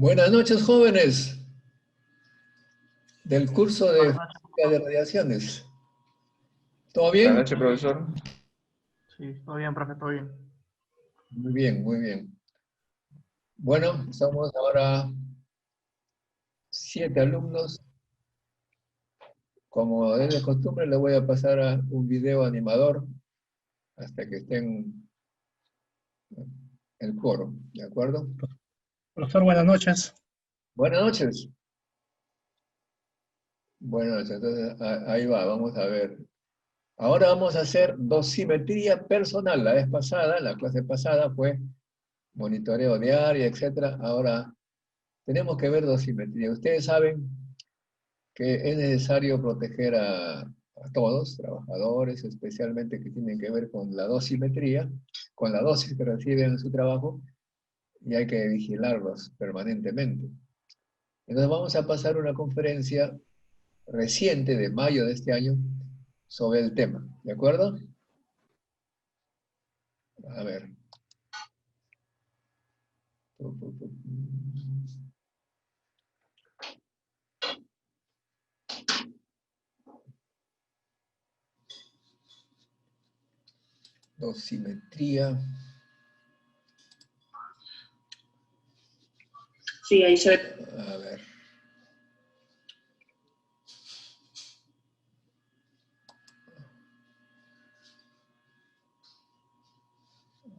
Buenas noches, jóvenes del curso de Buenas noches, Física de profesor. Radiaciones. ¿Todo Buenas bien? noches, profesor. Sí, todo bien, profe, todo bien. Muy bien, muy bien. Bueno, somos ahora 7 alumnos. Como es de costumbre, le voy a pasar a un video animador hasta que estén en el coro, ¿de acuerdo? Profesor, buenas noches. Buenas noches. Buenas noches, entonces ahí va, vamos a ver. Ahora vamos a hacer dosimetría personal. La vez pasada, la clase pasada fue monitoreo de área, etcétera. Ahora tenemos que ver dosimetría. Ustedes saben que es necesario proteger a todos, trabajadores, especialmente que tienen que ver con la dosimetría, con la dosis que reciben en su trabajo, y hay que vigilarlos permanentemente. Entonces vamos a pasar una conferencia reciente de mayo de este año sobre el tema, ¿de acuerdo? A ver. Dosimetría. Sí, ahí se ve. A ver.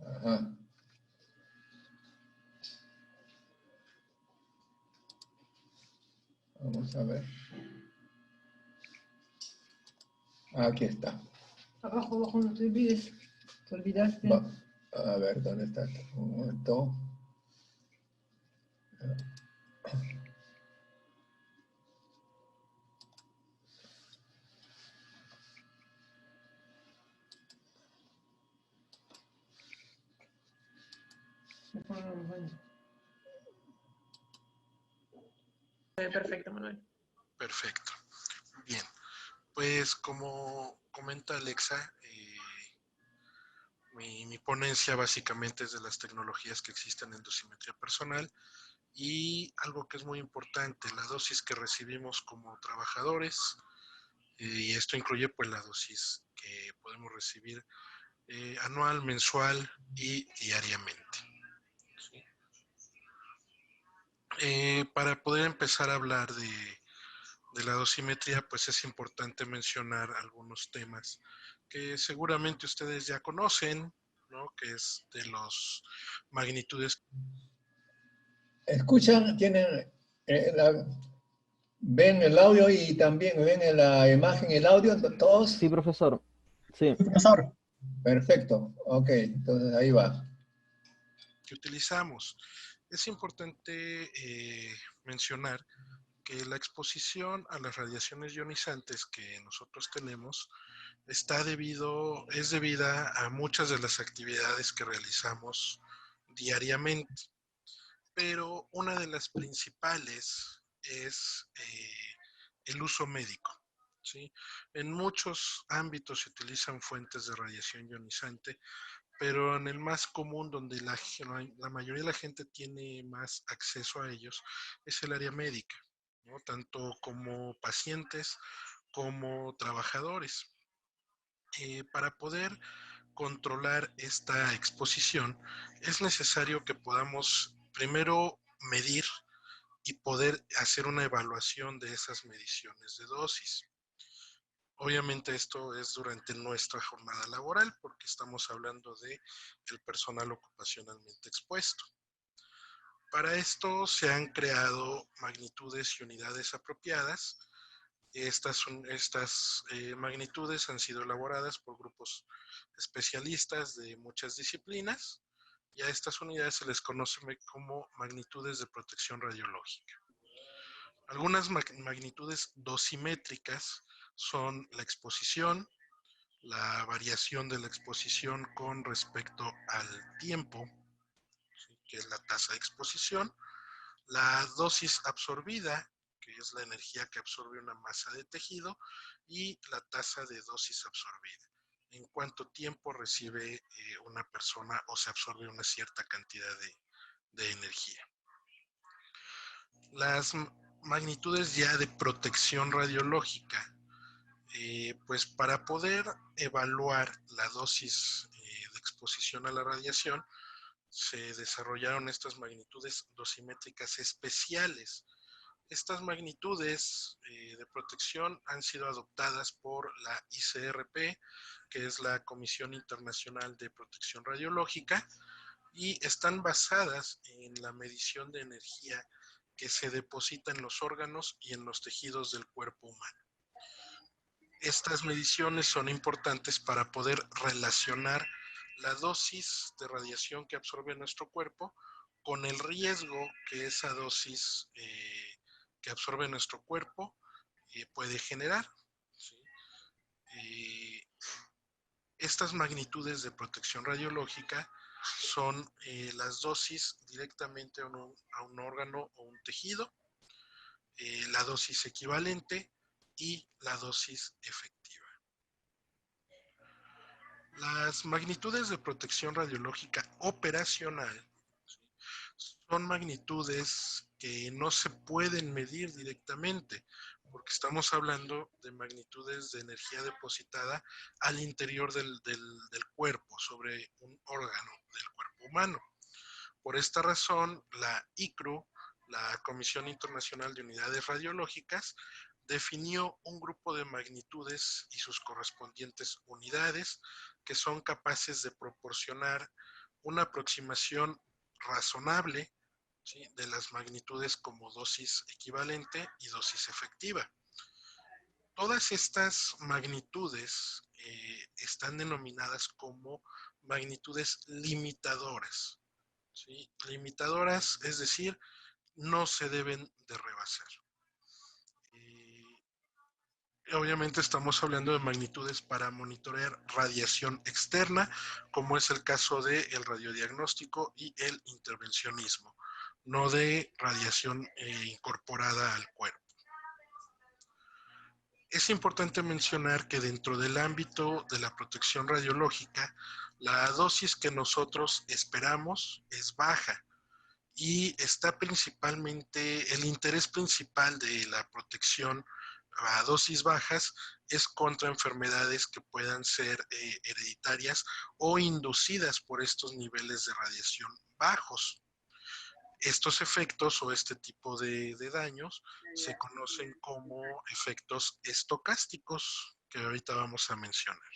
Ajá. Vamos a ver. Aquí está. Abajo, abajo, no te olvides. Te olvidaste. A ver, ¿dónde está? Un momento. Perfecto, Manuel. Perfecto. Bien, pues como comenta Alexa, mi ponencia básicamente es de las tecnologías que existen en dosimetría personal y algo que es muy importante, la dosis que recibimos como trabajadores, y esto incluye pues la dosis que podemos recibir anual, mensual y diariamente. ¿Sí? Para poder empezar a hablar de la dosimetría, pues es importante mencionar algunos temas que seguramente ustedes ya conocen, ¿no? Que es de los magnitudes. ¿Escuchan? ¿Tienen, ven el audio y también ven en la imagen el audio? ¿Todos? Sí, profesor. Sí. Profesor, Perfecto. Ok, entonces ahí va. Que utilizamos. Es importante mencionar que la exposición a las radiaciones ionizantes que nosotros tenemos es debida a muchas de las actividades que realizamos diariamente, pero una de las principales es el uso médico. ¿Sí? En muchos ámbitos se utilizan fuentes de radiación ionizante, pero en el más común, donde la mayoría de la gente tiene más acceso a ellos, es el área médica, ¿no? Tanto como pacientes como trabajadores. Para poder controlar esta exposición, es necesario que podamos primero medir y poder hacer una evaluación de esas mediciones de dosis. Obviamente esto es durante nuestra jornada laboral porque estamos hablando de el personal ocupacionalmente expuesto. Para esto se han creado magnitudes y unidades apropiadas. Estas magnitudes han sido elaboradas por grupos especialistas de muchas disciplinas y a estas unidades se les conoce como magnitudes de protección radiológica. Algunas magnitudes dosimétricas son la exposición, la variación de la exposición con respecto al tiempo, ¿sí? Que es la tasa de exposición, la dosis absorbida, que es la energía que absorbe una masa de tejido, y la tasa de dosis absorbida, en cuánto tiempo recibe una persona o se absorbe una cierta cantidad de energía. Las magnitudes ya de protección radiológica, pues para poder evaluar la dosis de exposición a la radiación, se desarrollaron estas magnitudes dosimétricas especiales. Estas magnitudes de protección han sido adoptadas por la ICRP, que es la Comisión Internacional de Protección Radiológica, y están basadas en la medición de energía que se deposita en los órganos y en los tejidos del cuerpo humano. Estas mediciones son importantes para poder relacionar la dosis de radiación que absorbe nuestro cuerpo con el riesgo que esa dosis que absorbe nuestro cuerpo puede generar, ¿sí? Estas magnitudes de protección radiológica son las dosis directamente a un órgano o un tejido, la dosis equivalente y la dosis efectiva. Las magnitudes de protección radiológica operacional, ¿sí?, son magnitudes que no se pueden medir directamente, porque estamos hablando de magnitudes de energía depositada al interior del cuerpo, sobre un órgano del cuerpo humano. Por esta razón, la ICRU, la Comisión Internacional de Unidades Radiológicas, definió un grupo de magnitudes y sus correspondientes unidades que son capaces de proporcionar una aproximación razonable, ¿sí?, de las magnitudes como dosis equivalente y dosis efectiva. Todas estas magnitudes están denominadas como magnitudes limitadoras, ¿sí? Limitadoras, es decir, no se deben de rebasar. Obviamente estamos hablando de magnitudes para monitorear radiación externa, como es el caso del radiodiagnóstico y el intervencionismo, no de radiación incorporada al cuerpo. Es importante mencionar que dentro del ámbito de la protección radiológica, la dosis que nosotros esperamos es baja y está principalmente, el interés principal de la protección a dosis bajas es contra enfermedades que puedan ser hereditarias o inducidas por estos niveles de radiación bajos. Estos efectos o este tipo de daños se conocen como efectos estocásticos, que ahorita vamos a mencionar.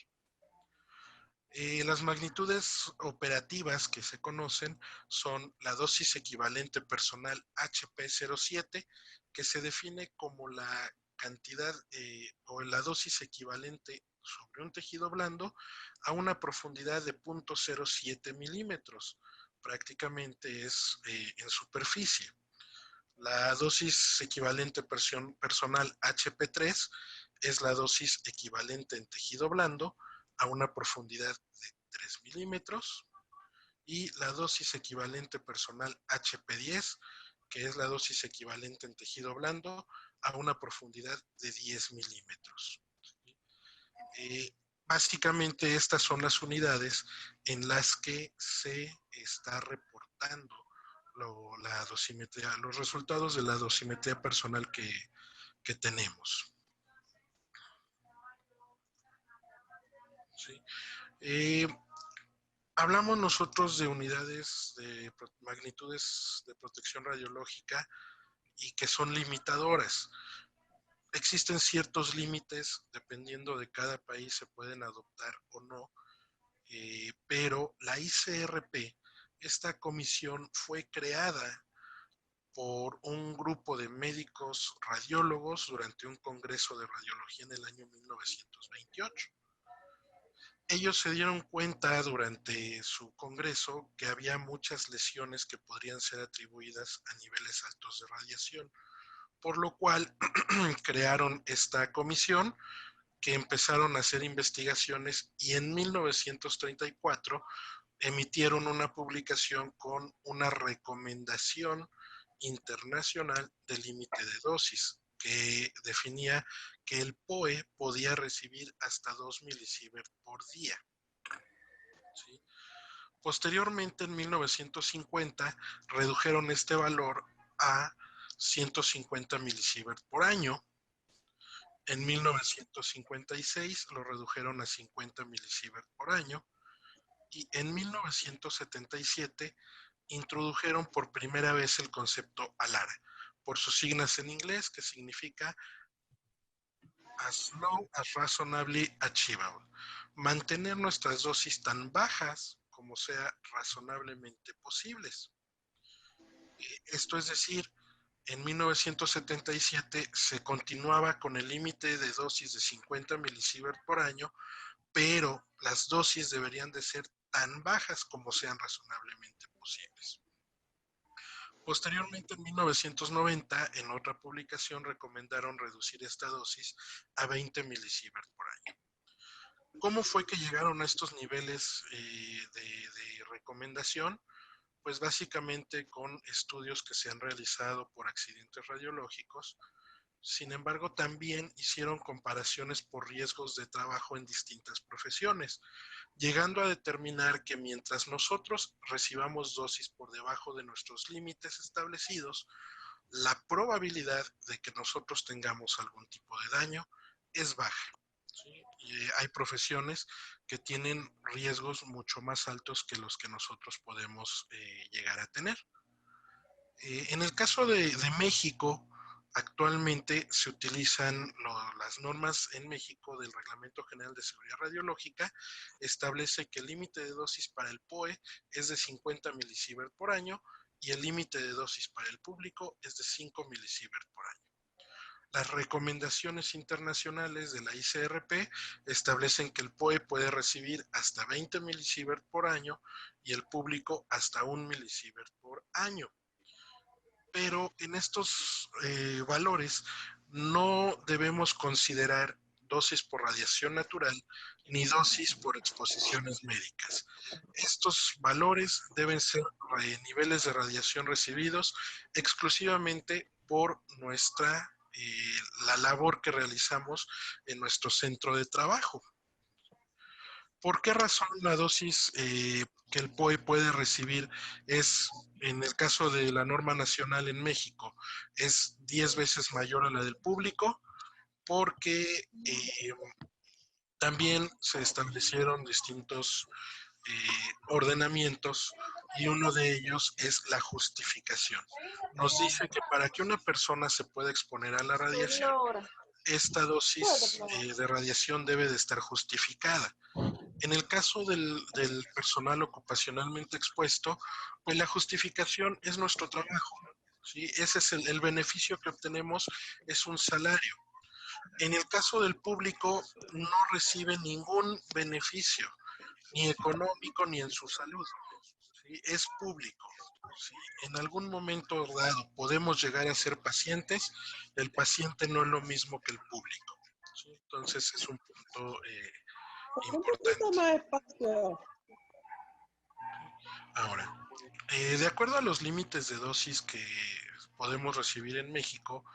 Las magnitudes operativas que se conocen son la dosis equivalente personal HP07, que se define como la cantidad o la dosis equivalente sobre un tejido blando a una profundidad de 0.07 milímetros. Prácticamente es en superficie. La dosis equivalente personal HP3 es la dosis equivalente en tejido blando a una profundidad de 3 milímetros, y la dosis equivalente personal HP10, que es la dosis equivalente en tejido blando a una profundidad de 10 milímetros. Básicamente estas son las unidades en las que se está reportando la dosimetría, los resultados de la dosimetría personal que tenemos. ¿Sí? Hablamos nosotros de unidades de magnitudes de protección radiológica y que son limitadoras. Existen ciertos límites, dependiendo de cada país se pueden adoptar o no, pero la ICRP, esta comisión fue creada por un grupo de médicos radiólogos durante un congreso de radiología en el año 1928. Ellos se dieron cuenta durante su congreso que había muchas lesiones que podrían ser atribuidas a niveles altos de radiación, por lo cual crearon esta comisión, que empezaron a hacer investigaciones, y en 1934 emitieron una publicación con una recomendación internacional de límite de dosis, que definía que el POE podía recibir hasta 2 milisievert por día. ¿Sí? Posteriormente, en 1950, redujeron este valor a 150 milisievert por año. En 1956 lo redujeron a 50 milisievert por año. Y en 1977 introdujeron por primera vez el concepto ALARA, por sus siglas en inglés, que significa as low as reasonably achievable. Mantener nuestras dosis tan bajas como sea razonablemente posibles. Esto es decir, en 1977 se continuaba con el límite de dosis de 50 milisievert por año, pero las dosis deberían de ser tan bajas como sean razonablemente posibles. Posteriormente, en 1990, en otra publicación recomendaron reducir esta dosis a 20 milisievert por año. ¿Cómo fue que llegaron a estos niveles de recomendación? Pues básicamente con estudios que se han realizado por accidentes radiológicos. Sin embargo, también hicieron comparaciones por riesgos de trabajo en distintas profesiones, llegando a determinar que mientras nosotros recibamos dosis por debajo de nuestros límites establecidos, la probabilidad de que nosotros tengamos algún tipo de daño es baja. ¿Sí? Y hay profesiones que tienen riesgos mucho más altos que los que nosotros podemos llegar a tener. En el caso de México, actualmente se utilizan las normas en México del Reglamento General de Seguridad Radiológica, establece que el límite de dosis para el POE es de 50 milisievert por año y el límite de dosis para el público es de 5 milisievert por año. Las recomendaciones internacionales de la ICRP establecen que el POE puede recibir hasta 20 milisievert por año y el público hasta 1 milisievert por año. Pero en estos valores no debemos considerar dosis por radiación natural ni dosis por exposiciones médicas. Estos valores deben ser niveles de radiación recibidos exclusivamente por la labor que realizamos en nuestro centro de trabajo. ¿Por qué razón la dosis que el POE puede recibir es, en el caso de la norma nacional en México, es 10 veces mayor a la del público? Porque también se establecieron distintos ordenamientos y uno de ellos es la justificación. Nos dice que para que una persona se pueda exponer a la radiación, esta dosis de radiación debe de estar justificada. En el caso del personal ocupacionalmente expuesto, pues la justificación es nuestro trabajo, ¿sí? Ese es el beneficio que obtenemos, es un salario. En el caso del público, no recibe ningún beneficio, ni económico ni en su salud, ¿sí? Es público. ¿Sí? En algún momento dado podemos llegar a ser pacientes, el paciente no es lo mismo que el público, ¿sí? Entonces es un punto importante. Ahora, de acuerdo a los límites de dosis que podemos recibir en México,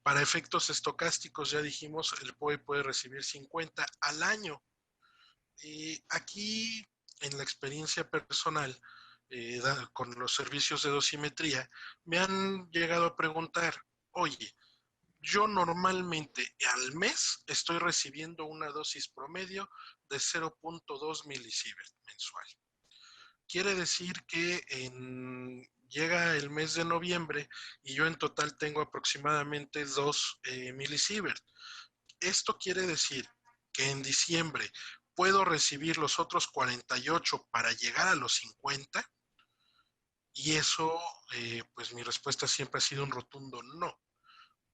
para efectos estocásticos, ya dijimos, el POE puede recibir 50 al año. Aquí, en la experiencia personal, con los servicios de dosimetría, me han llegado a preguntar, oye, yo normalmente al mes estoy recibiendo una dosis promedio de 0.2 milisievert mensual. Quiere decir que llega el mes de noviembre y yo en total tengo aproximadamente 2 milisievert. Esto quiere decir que en diciembre puedo recibir los otros 48 para llegar a los 50, y eso, pues mi respuesta siempre ha sido un rotundo no.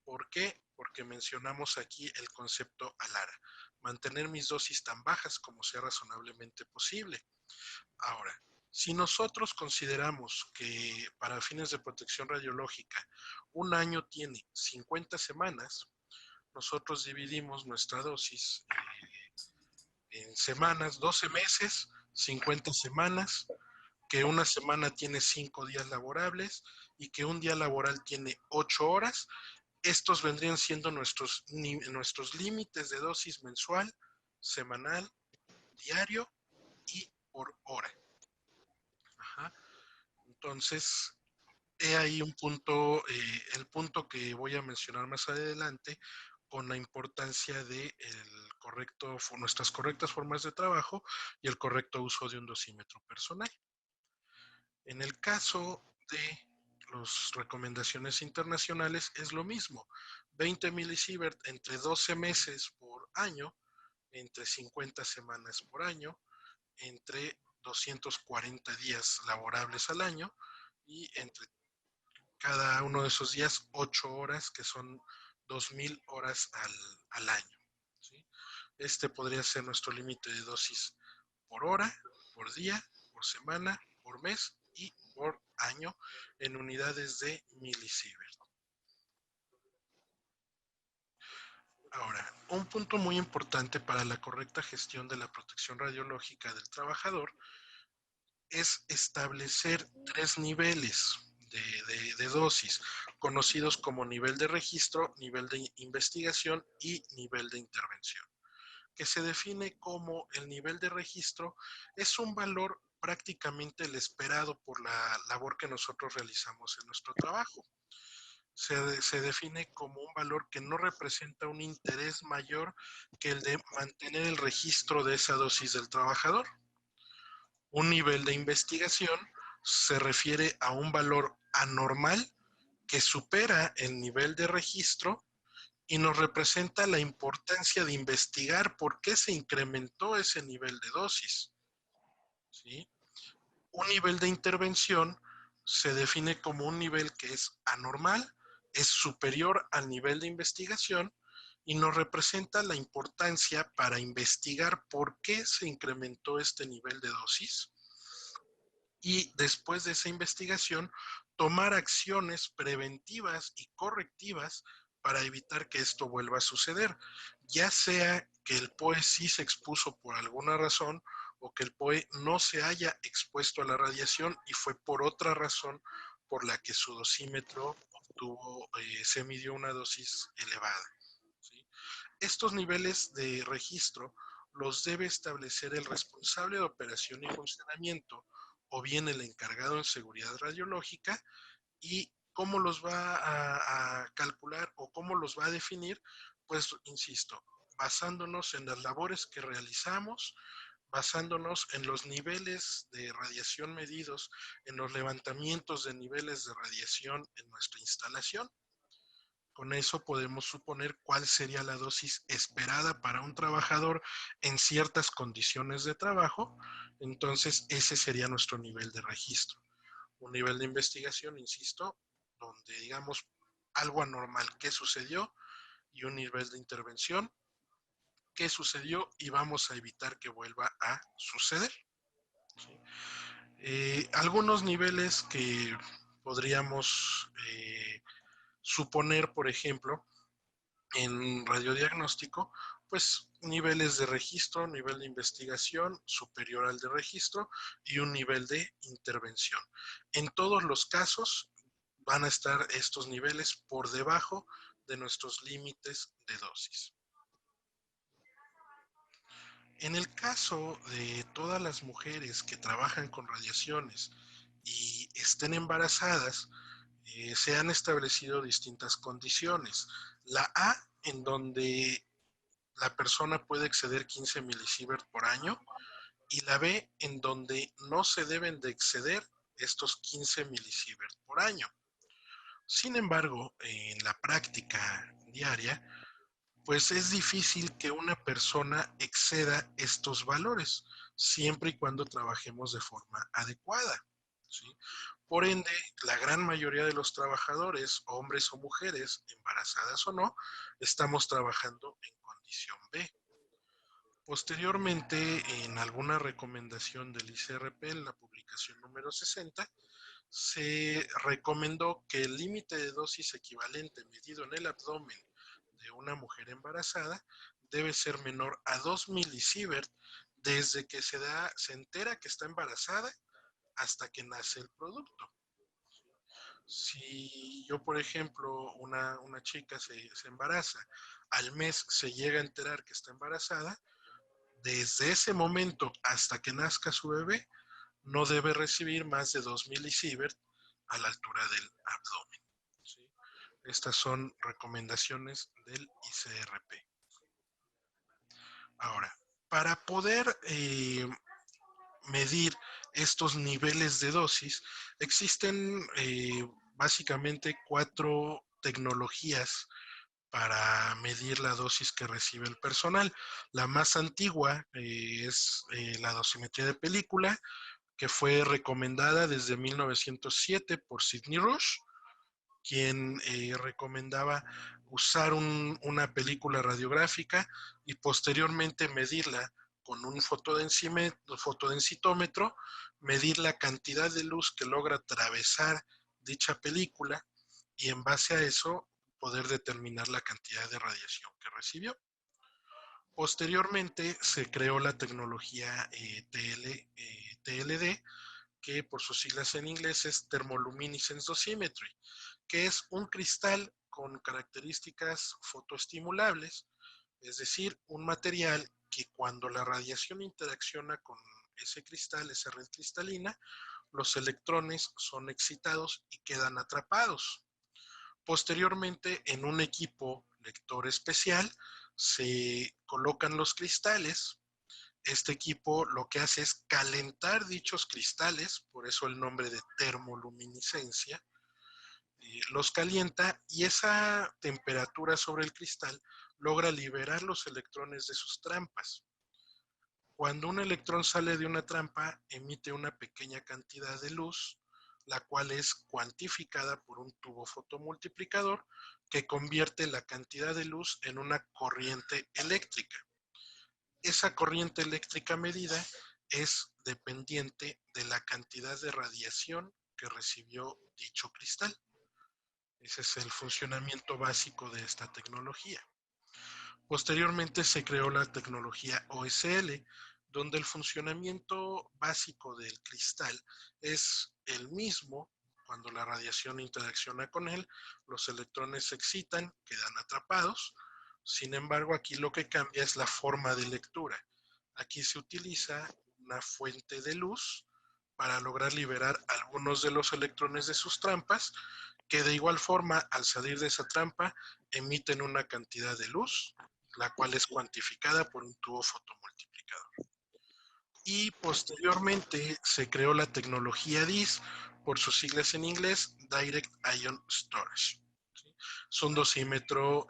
¿Por qué? Porque mencionamos aquí el concepto ALARA, mantener mis dosis tan bajas como sea razonablemente posible. Ahora, si nosotros consideramos que para fines de protección radiológica un año tiene 50 semanas, nosotros dividimos nuestra dosis en semanas, 12 meses, 50 semanas, que una semana tiene 5 días laborables y que un día laboral tiene 8 horas. Estos vendrían siendo nuestros límites de dosis mensual, semanal, diario y por hora. Ajá. Entonces, he ahí un punto, el punto que voy a mencionar más adelante, con la importancia de nuestras correctas formas de trabajo y el correcto uso de un dosímetro personal. En el caso de las recomendaciones internacionales es lo mismo, 20 milisievert entre 12 meses por año, entre 50 semanas por año, entre 240 días laborables al año y entre cada uno de esos días 8 horas, que son 2000 horas al año, ¿sí? Este podría ser nuestro límite de dosis por hora, por día, por semana, por mes y por año en unidades de milisievert. Ahora, un punto muy importante para la correcta gestión de la protección radiológica del trabajador es establecer 3 niveles de dosis, conocidos como nivel de registro, nivel de investigación y nivel de intervención, que se define como el nivel de registro es un valor prácticamente el esperado por la labor que nosotros realizamos en nuestro trabajo. Se define como un valor que no representa un interés mayor que el de mantener el registro de esa dosis del trabajador. Un nivel de investigación se refiere a un valor anormal que supera el nivel de registro y nos representa la importancia de investigar por qué se incrementó ese nivel de dosis, ¿sí? Un nivel de intervención se define como un nivel que es anormal, es superior al nivel de investigación y nos representa la importancia para investigar por qué se incrementó este nivel de dosis y después de esa investigación tomar acciones preventivas y correctivas para evitar que esto vuelva a suceder, ya sea que el POE sí se expuso por alguna razón o que el POE no se haya expuesto a la radiación y fue por otra razón por la que su dosímetro se midió una dosis elevada, ¿sí? Estos niveles de registro los debe establecer el responsable de operación y funcionamiento o bien el encargado en seguridad radiológica. ¿Y cómo los va a calcular o cómo los va a definir? Pues, insisto, basándonos en las labores que realizamos, basándonos en los niveles de radiación medidos, en los levantamientos de niveles de radiación en nuestra instalación. Con eso podemos suponer cuál sería la dosis esperada para un trabajador en ciertas condiciones de trabajo. Entonces, ese sería nuestro nivel de registro. Un nivel de investigación, insisto, donde digamos algo anormal, qué sucedió, y un nivel de intervención, qué sucedió y vamos a evitar que vuelva a suceder. ¿Sí? Algunos niveles que podríamos suponer, por ejemplo, en radiodiagnóstico, pues niveles de registro, nivel de investigación superior al de registro y un nivel de intervención. En todos los casos van a estar estos niveles por debajo de nuestros límites de dosis. En el caso de todas las mujeres que trabajan con radiaciones y estén embarazadas, se han establecido distintas condiciones. La A, en donde la persona puede exceder 15 milisievert por año, y la B, en donde no se deben de exceder estos 15 milisievert por año. Sin embargo, en la práctica diaria, pues es difícil que una persona exceda estos valores, siempre y cuando trabajemos de forma adecuada, ¿sí? Por ende, la gran mayoría de los trabajadores, hombres o mujeres, embarazadas o no, estamos trabajando en condición B. Posteriormente, en alguna recomendación del ICRP, en la publicación número 60, se recomendó que el límite de dosis equivalente medido en el abdomen de una mujer embarazada debe ser menor a 2 milisievert desde que se entera que está embarazada hasta que nace el producto. Si yo, por ejemplo, una chica se embaraza, al mes se llega a enterar que está embarazada, desde ese momento hasta que nazca su bebé, no debe recibir más de 2 milisievert a la altura del abdomen. ¿Sí? Estas son recomendaciones del ICRP. Ahora, para poder medir estos niveles de dosis, existen básicamente 4 tecnologías para medir la dosis que recibe el personal. La más antigua es la dosimetría de película, que fue recomendada desde 1907 por Sidney Rush, quien recomendaba usar una película radiográfica y posteriormente medirla con un fotodensitómetro, medir la cantidad de luz que logra atravesar dicha película y en base a eso poder determinar la cantidad de radiación que recibió. Posteriormente se creó la tecnología TLD, que por sus siglas en inglés es Thermoluminescence Dosimetry, que es un cristal con características fotoestimulables, es decir, un material que cuando la radiación interacciona con ese cristal, esa red cristalina, los electrones son excitados y quedan atrapados. Posteriormente, en un equipo lector especial, se colocan los cristales. Este equipo lo que hace es calentar dichos cristales, por eso el nombre de termoluminiscencia, los calienta y esa temperatura sobre el cristal logra liberar los electrones de sus trampas. Cuando un electrón sale de una trampa, emite una pequeña cantidad de luz, la cual es cuantificada por un tubo fotomultiplicador que convierte la cantidad de luz en una corriente eléctrica. Esa corriente eléctrica medida es dependiente de la cantidad de radiación que recibió dicho cristal. Ese es el funcionamiento básico de esta tecnología. Posteriormente se creó la tecnología OSL, donde el funcionamiento básico del cristal es el mismo. Cuando la radiación interacciona con él, los electrones se excitan, quedan atrapados. Sin embargo, aquí lo que cambia es la forma de lectura. Aquí se utiliza una fuente de luz para lograr liberar algunos de los electrones de sus trampas, que de igual forma, al salir de esa trampa, emiten una cantidad de luz, la cual es cuantificada por un tubo fotomultiplicador. Y posteriormente se creó la tecnología DIS, por sus siglas en inglés, Direct Ion Storage. Es un dosímetro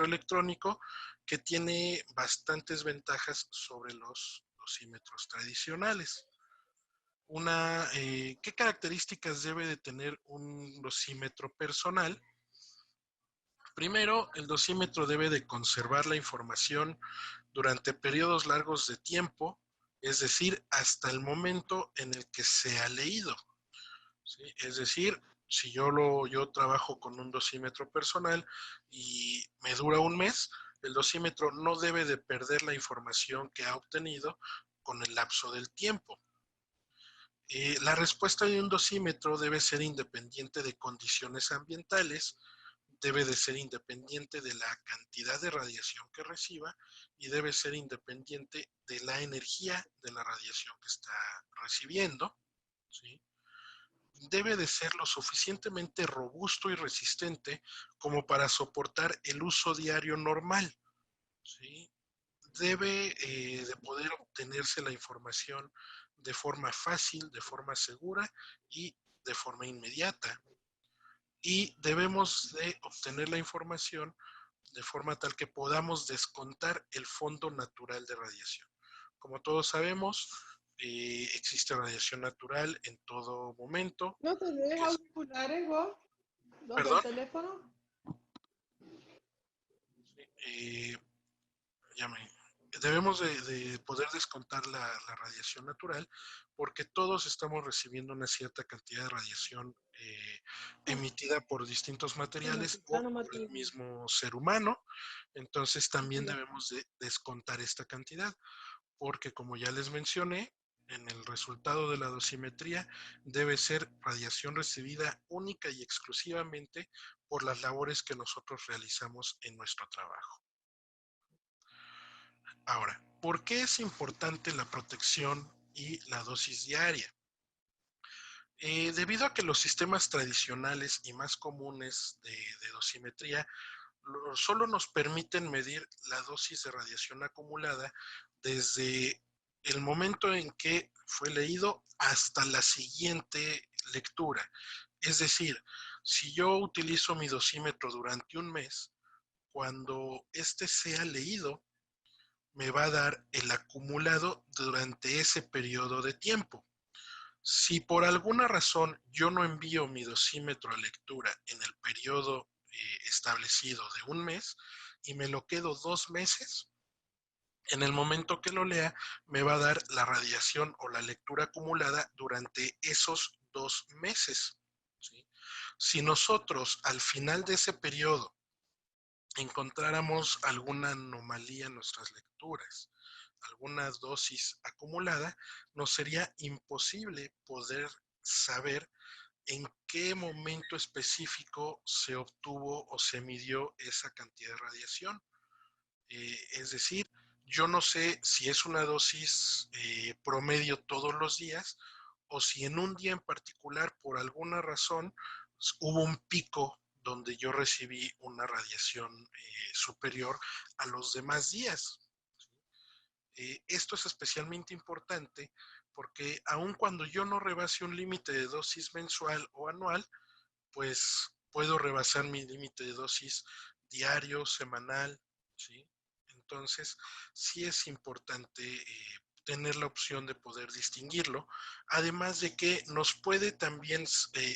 electrónico que tiene bastantes ventajas sobre los dosímetros tradicionales. ¿Qué características debe de tener un dosímetro personal? Primero, el dosímetro debe de conservar la información durante periodos largos de tiempo, es decir, hasta el momento en el que se ha leído. ¿Sí? Es decir, si yo trabajo con un dosímetro personal y me dura un mes, el dosímetro no debe de perder la información que ha obtenido con el lapso del tiempo. La respuesta de un dosímetro debe ser independiente de condiciones ambientales, debe de ser independiente de la cantidad de radiación que reciba y debe ser independiente de la energía de la radiación que está recibiendo, ¿sí? Debe de ser lo suficientemente robusto y resistente como para soportar el uso diario normal, ¿sí? Debe de poder obtenerse la información de forma fácil, de forma segura y de forma inmediata. Y debemos de obtener la información de forma tal que podamos descontar el fondo natural de radiación. Como todos sabemos, existe radiación natural en todo momento. ¿No tenés auriculares vos? ¿Los ¿Perdón? del teléfono? Debemos de poder descontar la radiación natural porque todos estamos recibiendo una cierta cantidad de radiación emitida por distintos materiales o por el mismo ser humano. Entonces también debemos de descontar esta cantidad porque, como ya les mencioné, en el resultado de la dosimetría debe ser radiación recibida única y exclusivamente por las labores que nosotros realizamos en nuestro trabajo. Ahora, ¿por qué es importante la protección y la dosis diaria? Debido a que los sistemas tradicionales y más comunes de dosimetría solo nos permiten medir la dosis de radiación acumulada desde el momento en que fue leído hasta la siguiente lectura. Es decir, si yo utilizo mi dosímetro durante un mes, cuando este sea leído, me va a dar el acumulado durante ese periodo de tiempo. Si por alguna razón yo no envío mi dosímetro a lectura en el periodo establecido de un mes y me lo quedo 2 meses, en el momento que lo lea me va a dar la radiación o la lectura acumulada durante esos 2 meses. ¿Sí? Si nosotros al final de ese periodo encontráramos alguna anomalía en nuestras lecturas, alguna dosis acumulada, nos sería imposible poder saber en qué momento específico se obtuvo o se midió esa cantidad de radiación. Es decir, yo no sé si es una dosis promedio todos los días o si en un día en particular, por alguna razón, hubo un pico donde yo recibí una radiación superior a los demás días. Esto es especialmente importante porque aun cuando yo no rebase un límite de dosis mensual o anual, pues puedo rebasar mi límite de dosis diario, semanal, ¿sí? Entonces, sí es importante tener la opción de poder distinguirlo, además de que nos puede también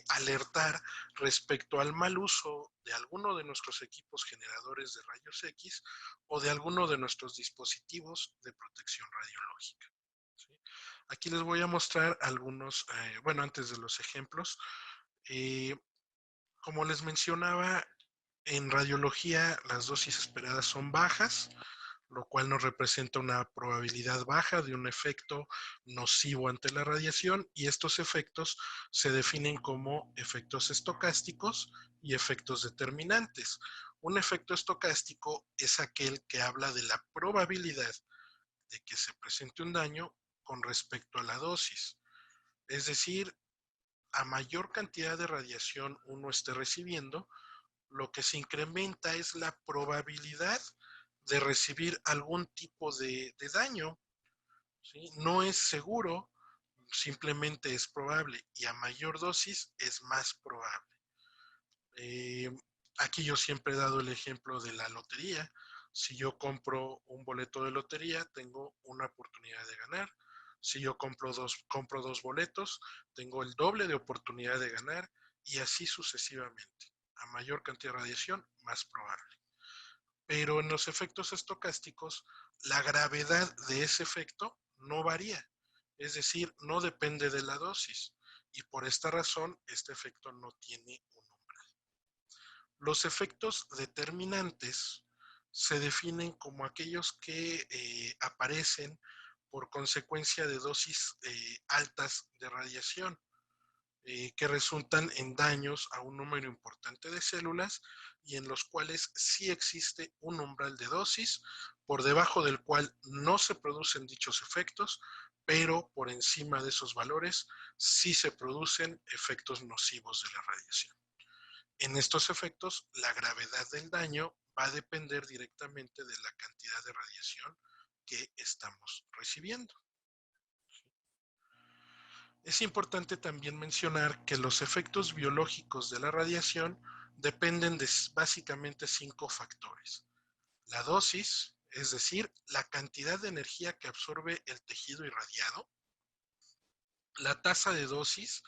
alertar respecto al mal uso de alguno de nuestros equipos generadores de rayos X o de alguno de nuestros dispositivos de protección radiológica. ¿Sí? Aquí les voy a mostrar algunos, bueno, antes de los ejemplos, como les mencionaba, en radiología las dosis esperadas son bajas, lo cual nos representa una probabilidad baja de un efecto nocivo ante la radiación, y estos efectos se definen como efectos estocásticos y efectos determinantes. Un efecto estocástico es aquel que habla de la probabilidad de que se presente un daño con respecto a la dosis. Es decir, a mayor cantidad de radiación uno esté recibiendo, lo que se incrementa es la probabilidad de recibir algún tipo de daño. ¿Sí? No es seguro, simplemente es probable, y a mayor dosis es más probable. Eh, Aquí yo siempre he dado el ejemplo de la lotería. Si yo compro un boleto de lotería, tengo una oportunidad de ganar. Si yo compro dos boletos, tengo el doble de oportunidad de ganar, y así sucesivamente. A mayor cantidad de radiación, más probable. Pero en los efectos estocásticos, la gravedad de ese efecto no varía. Es decir, no depende de la dosis. Y por esta razón, este efecto no tiene un umbral. Los efectos determinantes se definen como aquellos que aparecen por consecuencia de dosis altas de radiación, que resultan en daños a un número importante de células y en los cuales sí existe un umbral de dosis por debajo del cual no se producen dichos efectos, pero por encima de esos valores sí se producen efectos nocivos de la radiación. En estos efectos, la gravedad del daño va a depender directamente de la cantidad de radiación que estamos recibiendo. Es importante también mencionar que los efectos biológicos de la radiación dependen de básicamente 5 factores. La dosis, es decir, la cantidad de energía que absorbe el tejido irradiado. La tasa de dosis,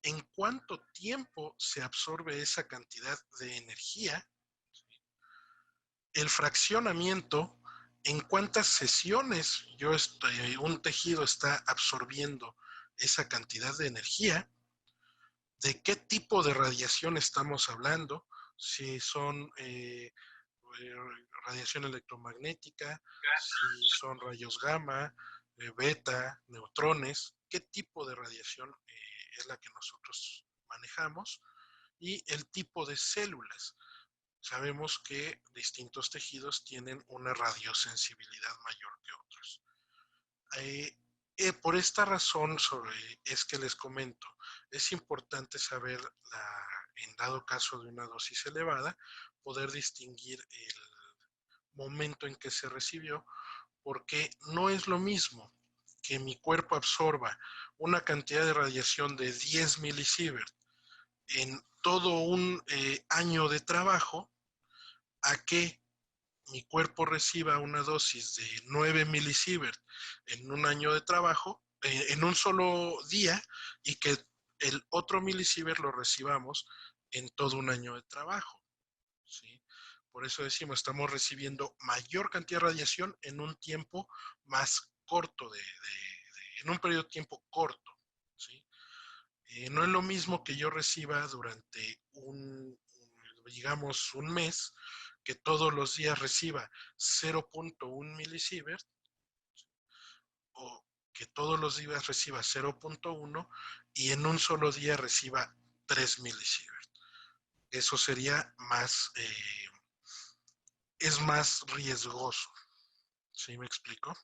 en cuánto tiempo se absorbe esa cantidad de energía. El fraccionamiento, en cuántas sesiones un tejido está absorbiendo esa cantidad de energía, de qué tipo de radiación estamos hablando, si son radiación electromagnética, si son rayos gamma, beta, neutrones, qué tipo de radiación es la que nosotros manejamos, y el tipo de células. Sabemos que distintos tejidos tienen una radiosensibilidad mayor que otros. Por esta razón es que les comento, es importante saber, en dado caso de una dosis elevada, poder distinguir el momento en que se recibió, porque no es lo mismo que mi cuerpo absorba una cantidad de radiación de 10 milisievert en todo un año de trabajo, a que mi cuerpo reciba una dosis de 9 milisievert en un año de trabajo, en un solo día, y que el otro milisievert lo recibamos en todo un año de trabajo, ¿sí? Por eso decimos, estamos recibiendo mayor cantidad de radiación en un tiempo más corto, en un periodo de tiempo corto, ¿sí? No es lo mismo que yo reciba durante digamos, un mes, que todos los días reciba 0.1 milisievert, o que todos los días reciba 0.1 y en un solo día reciba 3 milisievert. Eso sería más, es más riesgoso. ¿Sí me explico?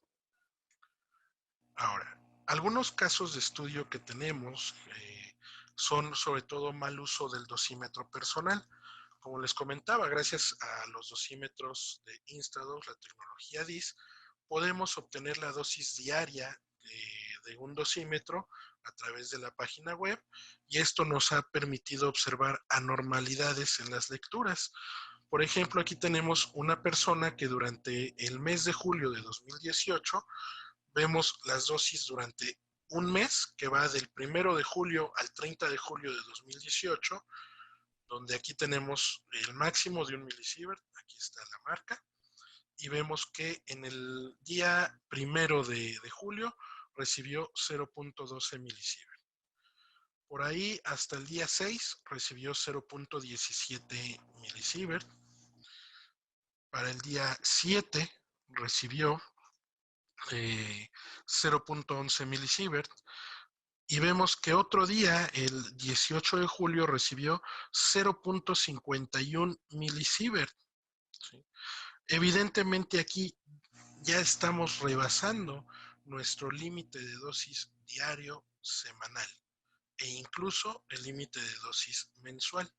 Ahora, algunos casos de estudio que tenemos son sobre todo mal uso del dosímetro personal. Como les comentaba, gracias a los dosímetros de Instadose, la tecnología DIS, podemos obtener la dosis diaria de un dosímetro a través de la página web, y esto nos ha permitido observar anormalidades en las lecturas. Por ejemplo, aquí tenemos una persona que durante el mes de julio de 2018 vemos las dosis durante un mes, que va del 1 de julio al 30 de julio de 2018, donde aquí tenemos el máximo de 1 milisievert, aquí está la marca, y vemos que en el día 1 de julio recibió 0.12 milisievert. Por ahí hasta el día 6 recibió 0.17 milisievert. Para el día 7 recibió 0.11 milisievert. Y vemos que otro día, el 18 de julio, recibió 0.51 milisievert, ¿sí? Evidentemente aquí ya estamos rebasando nuestro límite de dosis diario semanal e incluso el límite de dosis mensual.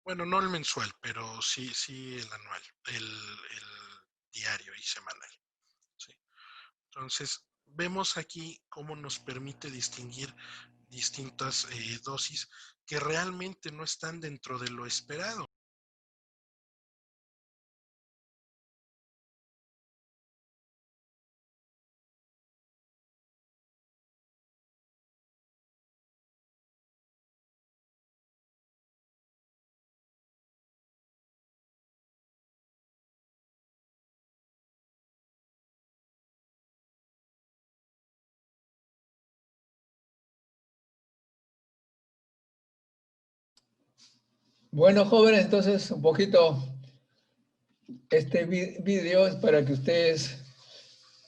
Bueno, no el mensual, pero sí el anual, el diario y semanal, ¿sí? Entonces, vemos aquí cómo nos permite distinguir distintas dosis que realmente no están dentro de lo esperado. Bueno, jóvenes, entonces un poquito este video es para que ustedes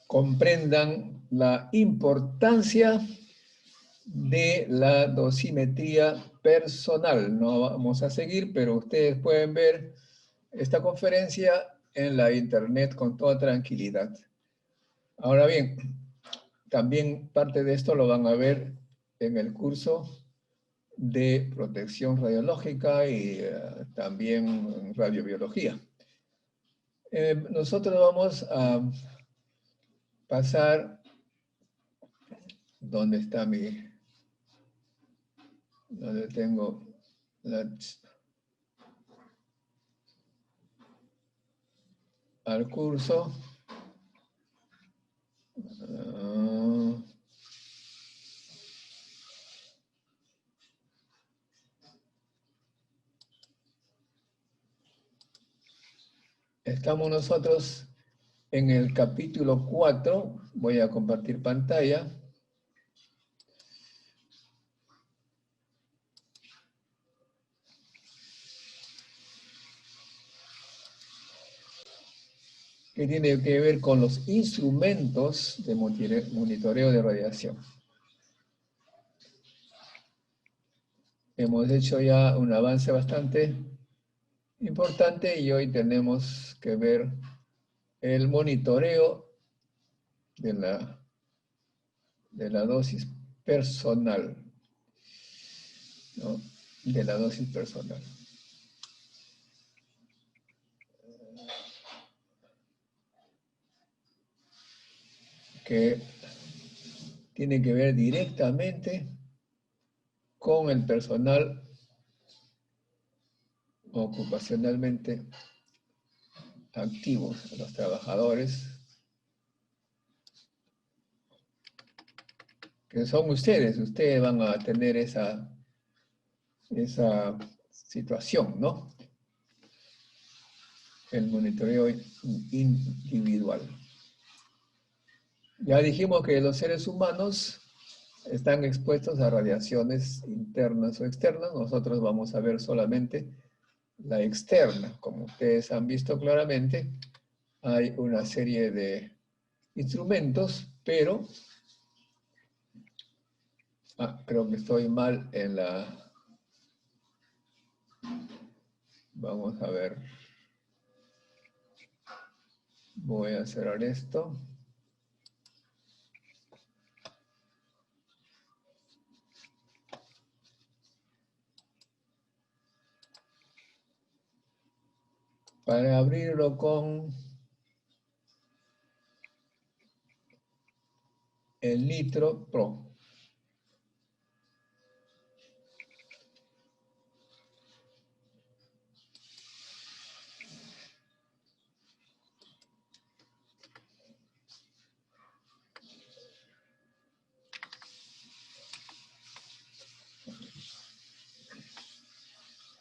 comprendan la importancia de la dosimetría personal. No vamos a seguir, pero ustedes pueden ver esta conferencia en la internet con toda tranquilidad. Ahora bien, también parte de esto lo van a ver en el curso de protección radiológica y también radiobiología. Nosotros vamos a pasar, ¿dónde está donde tengo al curso? Estamos nosotros en el capítulo 4, voy a compartir pantalla. Que tiene que ver con los instrumentos de monitoreo de radiación. Hemos hecho ya un avance bastante importante y hoy tenemos que ver el monitoreo de la dosis personal. ¿no?, de la dosis personal. Que tiene que ver directamente con el personal ocupacionalmente activos, los trabajadores, que son ustedes van a tener esa situación, ¿no? El monitoreo individual. Ya dijimos que los seres humanos están expuestos a radiaciones internas o externas. Nosotros vamos a ver solamente la externa. Como ustedes han visto claramente, hay una serie de instrumentos, pero creo que estoy mal en la... Vamos a ver. Voy a cerrar esto. Para abrirlo con el Nitro Pro.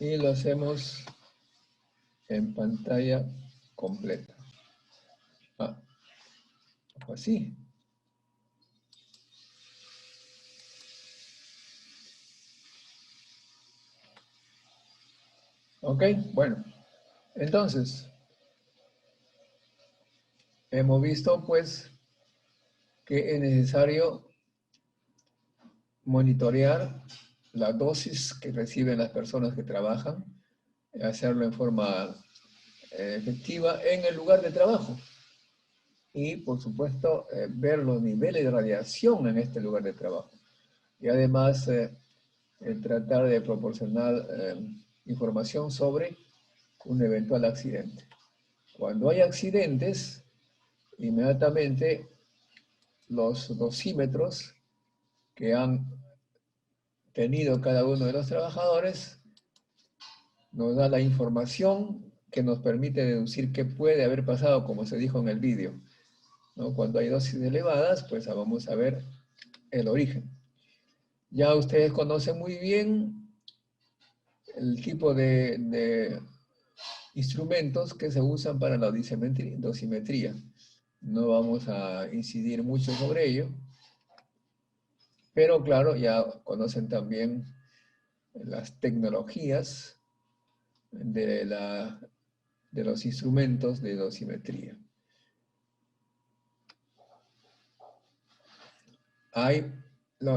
Y lo hacemos en pantalla completa. Así. Ok, bueno. Entonces, hemos visto pues que es necesario monitorear la dosis que reciben las personas que trabajan, hacerlo en forma efectiva en el lugar de trabajo. Y, por supuesto, ver los niveles de radiación en este lugar de trabajo. Y además, tratar de proporcionar información sobre un eventual accidente. Cuando hay accidentes, inmediatamente los dosímetros que han tenido cada uno de los trabajadores nos da la información que nos permite deducir qué puede haber pasado, como se dijo en el vídeo, ¿no? Cuando hay dosis elevadas, pues vamos a ver el origen. Ya ustedes conocen muy bien el tipo de instrumentos que se usan para la dosimetría. No vamos a incidir mucho sobre ello, pero claro, ya conocen también las tecnologías de los instrumentos de dosimetría.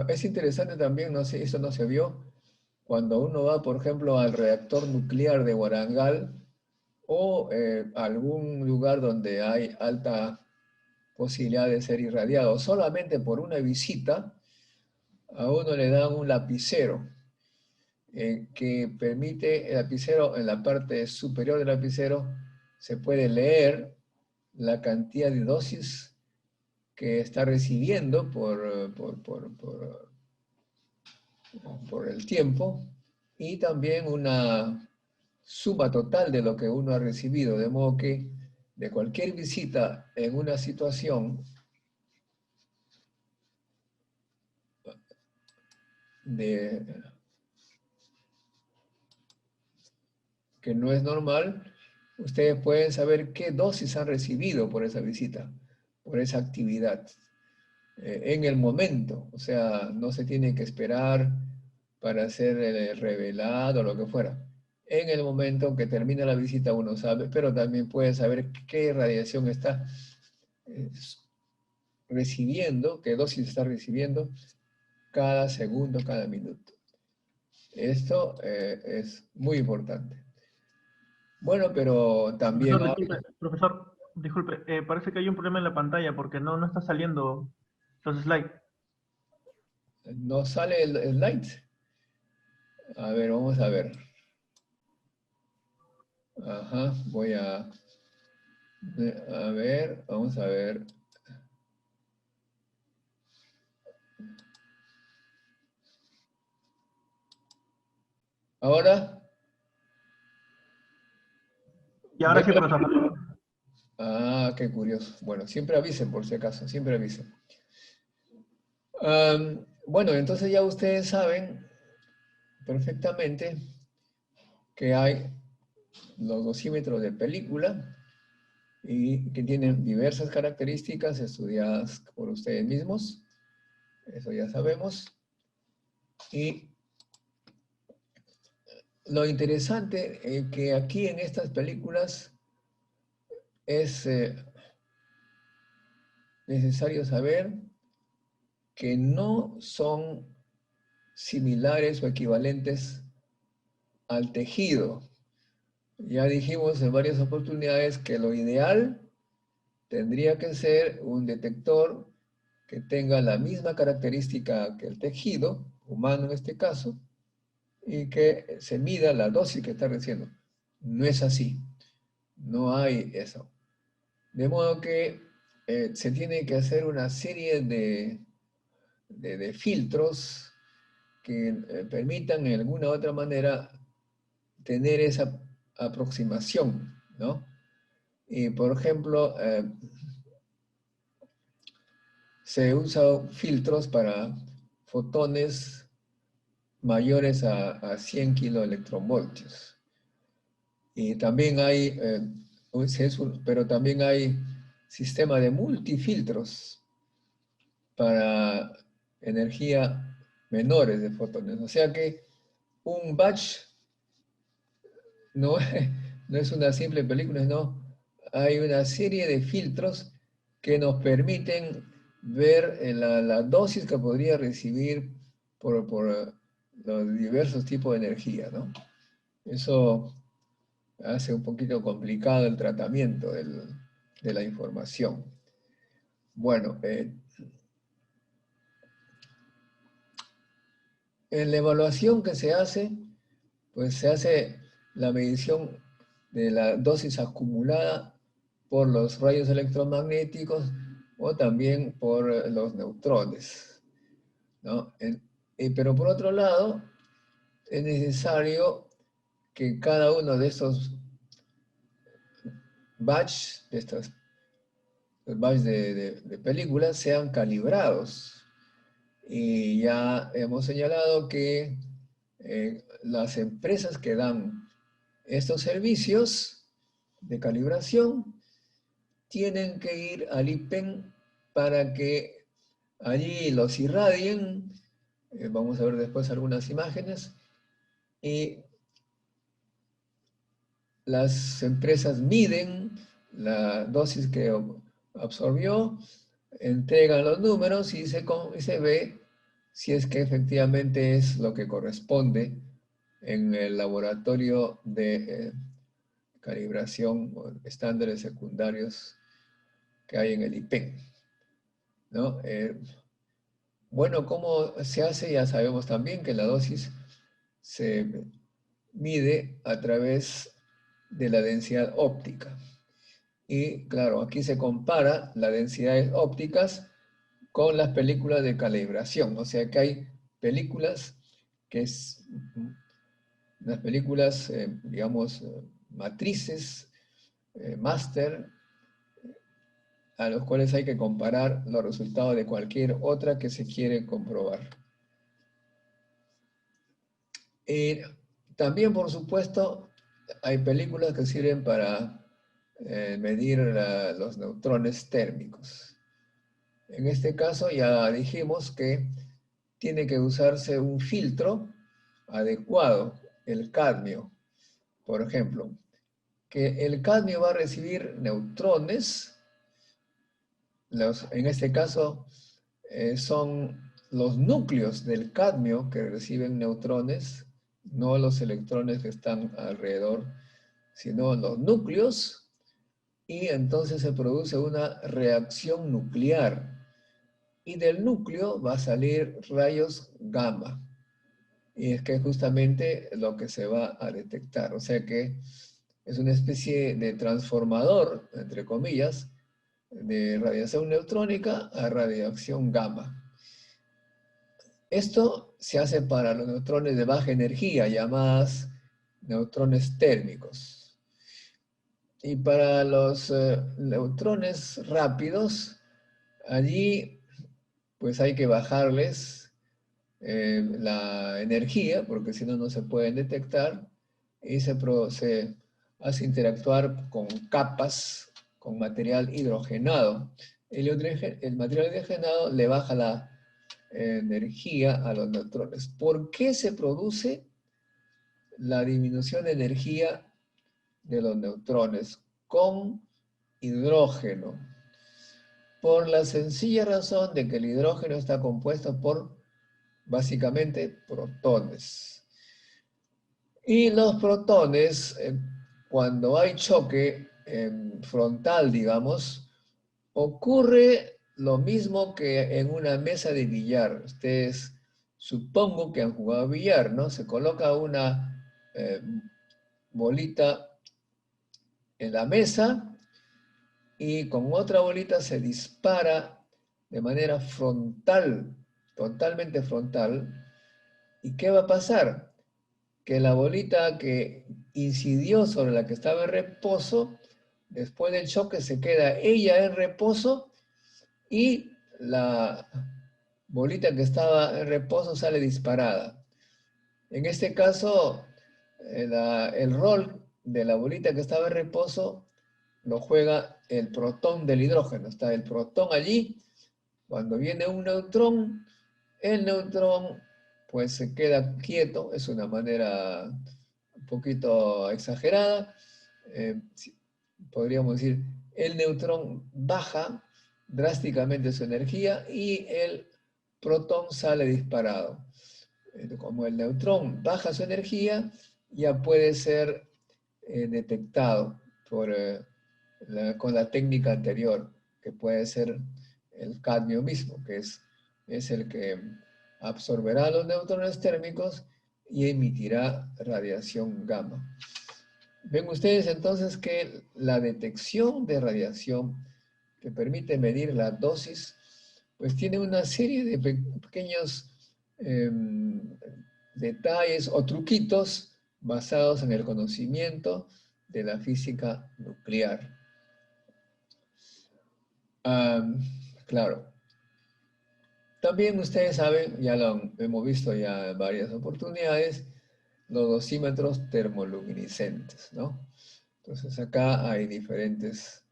Es interesante también, no sé, eso no se vio, cuando uno va, por ejemplo, al reactor nuclear de Warangal o algún lugar donde hay alta posibilidad de ser irradiado, solamente por una visita, a uno le dan un lapicero que permite, el lapicero, en la parte superior del lapicero, se puede leer la cantidad de dosis que está recibiendo por el tiempo, y también una suma total de lo que uno ha recibido, de modo que de cualquier visita en una situación que no es normal, ustedes pueden saber qué dosis han recibido por esa visita, por esa actividad, en el momento. O sea, no se tiene que esperar para ser revelado o lo que fuera. En el momento que termina la visita uno sabe, pero también puede saber qué radiación está recibiendo, qué dosis está recibiendo cada segundo, cada minuto. Esto es muy importante. Bueno, pero también... Profesor, disculpe, parece que hay un problema en la pantalla porque no está saliendo los slides. ¿No sale el slide? A ver, vamos a ver. Ajá, voy a ver, vamos a ver. ¿Ahora? Y ahora sí, ¿Ven? profesor. Ah, qué curioso. Bueno, siempre avisen por si acaso, siempre avisen. Bueno, entonces ya ustedes saben perfectamente que hay los dosímetros de película y que tienen diversas características estudiadas por ustedes mismos. Eso ya sabemos. Y lo interesante que aquí en estas películas es necesario saber que no son similares o equivalentes al tejido. Ya dijimos en varias oportunidades que lo ideal tendría que ser un detector que tenga la misma característica que el tejido, humano en este caso, y que se mida la dosis que está recibiendo. No es así, no hay eso. De modo que se tiene que hacer una serie de filtros que permitan de alguna u otra manera tener esa aproximación, ¿no? Y por ejemplo, se usan filtros para fotones mayores a 100 kiloelectronvoltios. Y también hay, pero también hay sistema de multifiltros para energía menores de fotones. O sea que un batch no, no es una simple película, no. Hay una serie de filtros que nos permiten ver la dosis que podría recibir por los diversos tipos de energía, ¿no? Eso hace un poquito complicado el tratamiento de la información. Bueno, en la evaluación que se hace, pues se hace la medición de la dosis acumulada por los rayos electromagnéticos o también por los neutrones, ¿no? Pero por otro lado, es necesario que cada uno de estos batch, de estos batch de películas, sean calibrados. Y ya hemos señalado que las empresas que dan estos servicios de calibración tienen que ir al IPEN para que allí los irradien. Vamos a ver después algunas imágenes. Y las empresas miden la dosis que absorbió, entregan los números y se ve si es que efectivamente es lo que corresponde en el laboratorio de calibración o estándares secundarios que hay en el IPEN, ¿no? Bueno, ¿cómo se hace? Ya sabemos también que la dosis se mide a través de la densidad óptica. Y claro, aquí se compara las densidades ópticas con las películas de calibración. O sea que hay películas que es unas películas, digamos, matrices, máster, a los cuales hay que comparar los resultados de cualquier otra que se quiere comprobar. También, por supuesto, hay películas que sirven para medir los neutrones térmicos. En este caso ya dijimos que tiene que usarse un filtro adecuado, el cadmio, por ejemplo, que el cadmio va a recibir neutrones, en este caso son los núcleos del cadmio que reciben neutrones, no los electrones que están alrededor, sino los núcleos, y entonces se produce una reacción nuclear. Y del núcleo va a salir rayos gamma. y es que justamente lo que se va a detectar. O sea que es una especie de transformador, entre comillas, de radiación neutrónica a radiación gamma. Esto se hace para los neutrones de baja energía, llamadas neutrones térmicos. Y para los neutrones rápidos, allí pues hay que bajarles la energía, porque si no, no se pueden detectar, y se hace interactuar con capas, con material hidrogenado. El material hidrogenado le baja la energía a los neutrones. ¿Por qué se produce la disminución de energía de los neutrones con hidrógeno? Por la sencilla razón de que el hidrógeno está compuesto por, básicamente, protones. Y los protones, cuando hay choque frontal, digamos, ocurre lo mismo que en una mesa de billar. Ustedes supongo que han jugado billar, ¿no? Se coloca una bolita en la mesa y con otra bolita se dispara de manera frontal, totalmente frontal. ¿Y qué va a pasar? Que la bolita que incidió sobre la que estaba en reposo, después del choque se queda ella en reposo y la bolita que estaba en reposo sale disparada. En este caso, el rol de la bolita que estaba en reposo lo juega el protón del hidrógeno. Está el protón allí. Cuando viene un neutrón, el neutrón pues se queda quieto. Es una manera un poquito exagerada. Podríamos decir, el neutrón baja drásticamente su energía y el protón sale disparado. Como el neutrón baja su energía, ya puede ser detectado con la técnica anterior, que puede ser el cadmio mismo, que es el que absorberá los neutrones térmicos y emitirá radiación gamma. Ven ustedes entonces que la detección de radiación que permite medir la dosis, pues tiene una serie de pequeños detalles o truquitos basados en el conocimiento de la física nuclear. Claro. También ustedes saben, ya lo hemos visto ya en varias oportunidades, los dosímetros termoluminiscentes, ¿no? Entonces acá hay diferentes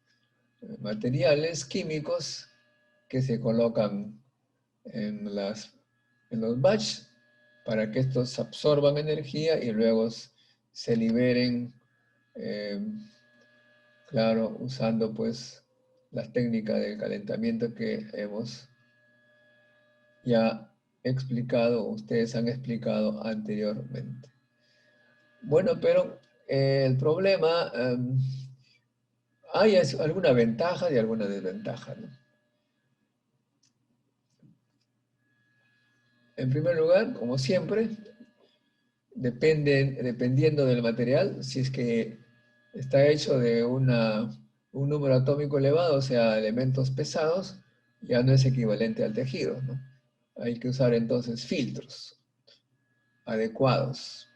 materiales químicos que se colocan en los batch para que estos absorban energía y luego se liberen, claro, usando pues las técnicas de calentamiento que hemos ya explicado, ustedes han explicado anteriormente. Bueno, pero el problema, hay alguna ventaja y alguna desventaja, ¿no? En primer lugar, como siempre, dependiendo del material, si es que está hecho de un número atómico elevado, o sea, elementos pesados, ya no es equivalente al tejido, ¿no? Hay que usar entonces filtros adecuados.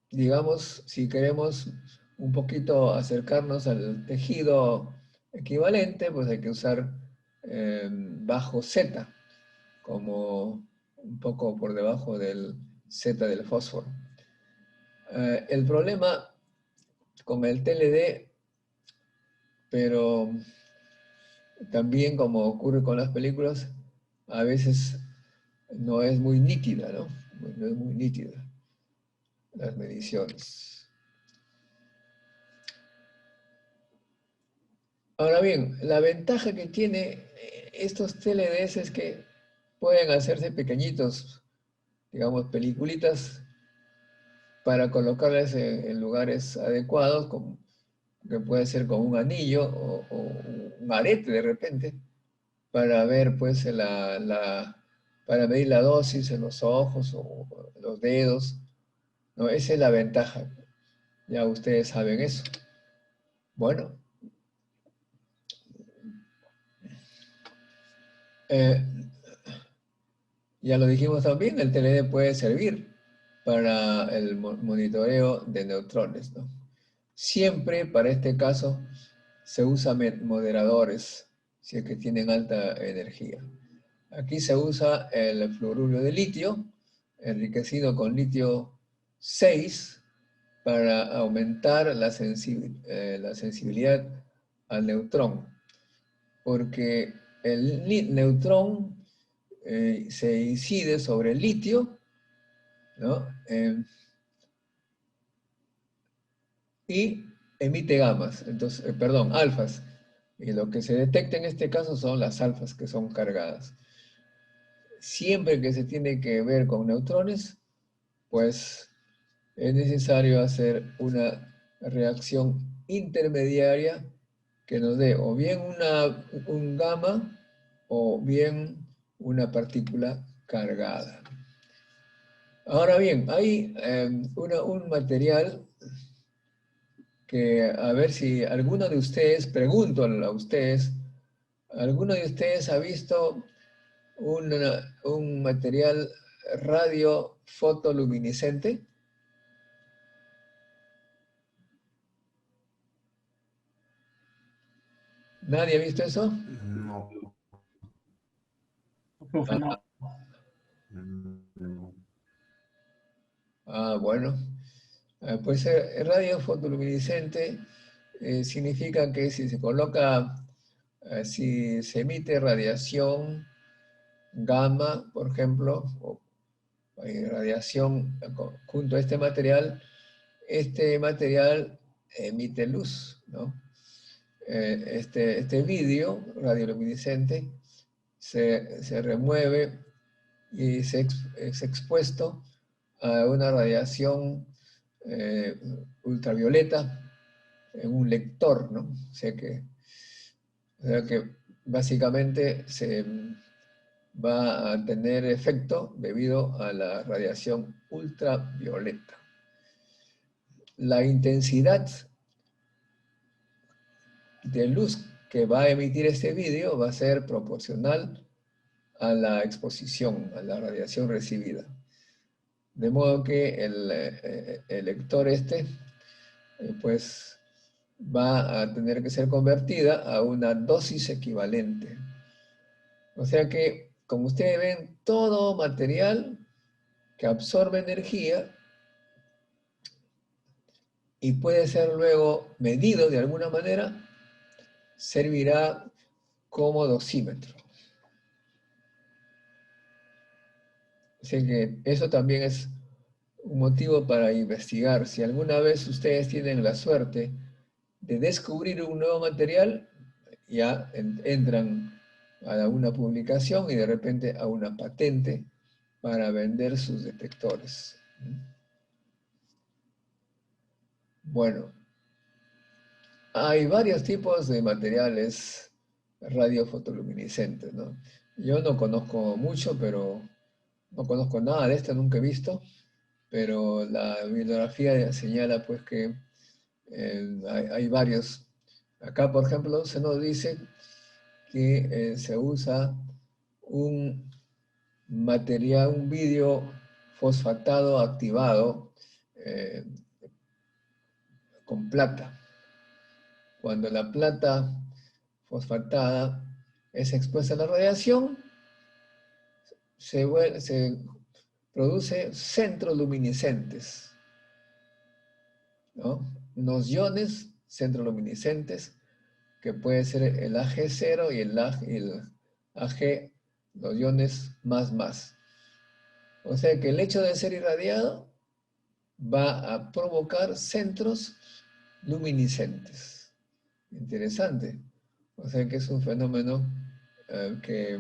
Digamos, si queremos un poquito acercarnos al tejido equivalente, pues hay que usar bajo Z, como un poco por debajo del Z del fósforo. El problema con el TLD, pero también como ocurre con las películas, a veces no es muy nítida, ¿no? No es muy nítida las mediciones. Ahora bien, la ventaja que tiene estos TLDs es que pueden hacerse pequeñitos, digamos, peliculitas para colocarlas en lugares adecuados, que puede ser con un anillo o un arete de repente, para ver pues la para medir la dosis en los ojos o los dedos. ¿No? Esa es la ventaja. Ya ustedes saben eso. Bueno. Ya lo dijimos también, el TLD puede servir para el monitoreo de neutrones, ¿no? Siempre para este caso se usan moderadores, si es que tienen alta energía. Aquí se usa el fluoruro de litio, enriquecido con litio 6, para aumentar la sensibilidad al neutrón, porque el neutrón se incide sobre el litio, ¿no? Y emite gamas, entonces, perdón, alfas. Y lo que se detecta en este caso son las alfas que son cargadas. Siempre que se tiene que ver con neutrones, pues es necesario hacer una reacción intermediaria que nos dé o bien un gamma o bien una partícula cargada. Ahora bien, hay un material que, a ver si alguno de ustedes, pregunto a ustedes, ¿alguno de ustedes ha visto un material radiofotoluminiscente? ¿Nadie ha visto eso? No. Profe, no. No. Bueno. Pues el radiofotoluminiscente significa que si se coloca, si se emite radiación gamma, por ejemplo, o radiación junto a este material emite luz, ¿no? Este vidrio radioluminiscente se remueve y es expuesto a una radiación ultravioleta en un lector, ¿no? O sea que básicamente se va a tener efecto debido a la radiación ultravioleta. La intensidad de luz que va a emitir este vídeo va a ser proporcional a la exposición, a la radiación recibida. De modo que el lector pues va a tener que ser convertida a una dosis equivalente. O sea que, como ustedes ven, todo material que absorbe energía y puede ser luego medido de alguna manera, servirá como dosímetro. Así que eso también es un motivo para investigar. Si alguna vez ustedes tienen la suerte de descubrir un nuevo material, ya entran a una publicación y de repente a una patente para vender sus detectores. Bueno, hay varios tipos de materiales radiofotoluminiscentes, ¿no? Yo no conozco mucho, pero no conozco nada de esto, nunca he visto, pero la bibliografía señala pues que hay varios. Acá, por ejemplo, se nos dice que se usa un material, un vidrio fosfatado activado con plata. Cuando la plata fosfatada es expuesta a la radiación, se produce centroluminiscentes, ¿no? Unos iones centroluminiscentes que puede ser el Ag0 y el Ag, los iones más. O sea que el hecho de ser irradiado va a provocar centros luminiscentes. Interesante. O sea que es un fenómeno que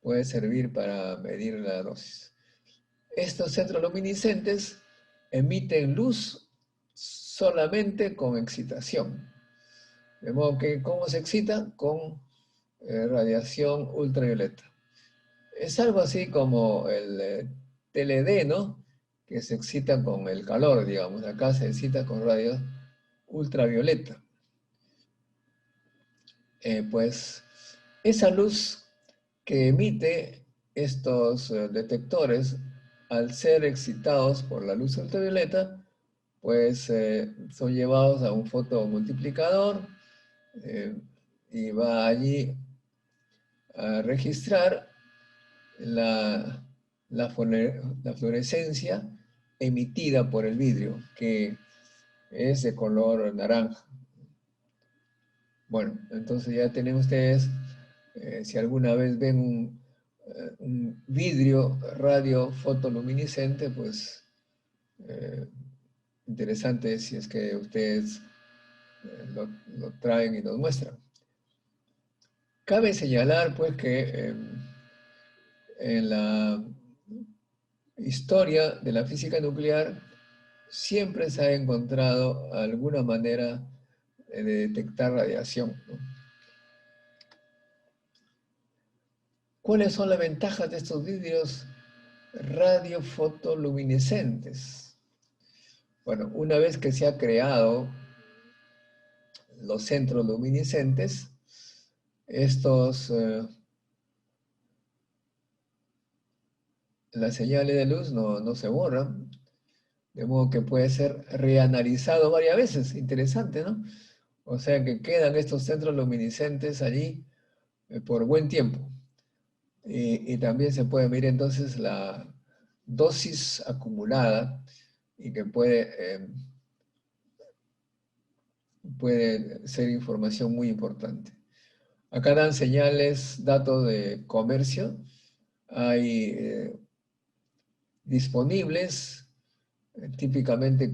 puede servir para medir la dosis. Estos centros luminiscentes emiten luz solamente con excitación. De modo que, ¿cómo se excita? Con radiación ultravioleta. Es algo así como el TLD, ¿no? Que se excita con el calor, digamos. Acá se excita con radios ultravioleta. Pues esa luz que emite estos detectores, al ser excitados por la luz ultravioleta, pues son llevados a un fotomultiplicador y va allí a registrar la fluorescencia emitida por el vidrio, que es de color naranja. Bueno, entonces ya tienen ustedes, si alguna vez ven un vidrio radiofotoluminiscente, pues interesante si es que ustedes lo traen y nos muestran. Cabe señalar pues que en la historia de la física nuclear siempre se ha encontrado alguna manera de detectar radiación, ¿no? ¿Cuáles son las ventajas de estos vidrios radiofotoluminescentes? Bueno, una vez que se ha creado los centros luminiscentes, las señales de luz no se borran, de modo que puede ser reanalizado varias veces. Interesante, ¿no? O sea que quedan estos centros luminiscentes allí por buen tiempo. Y también se puede medir entonces la dosis acumulada y que puede ser información muy importante. Acá dan señales, datos de comercio. Hay disponibles, típicamente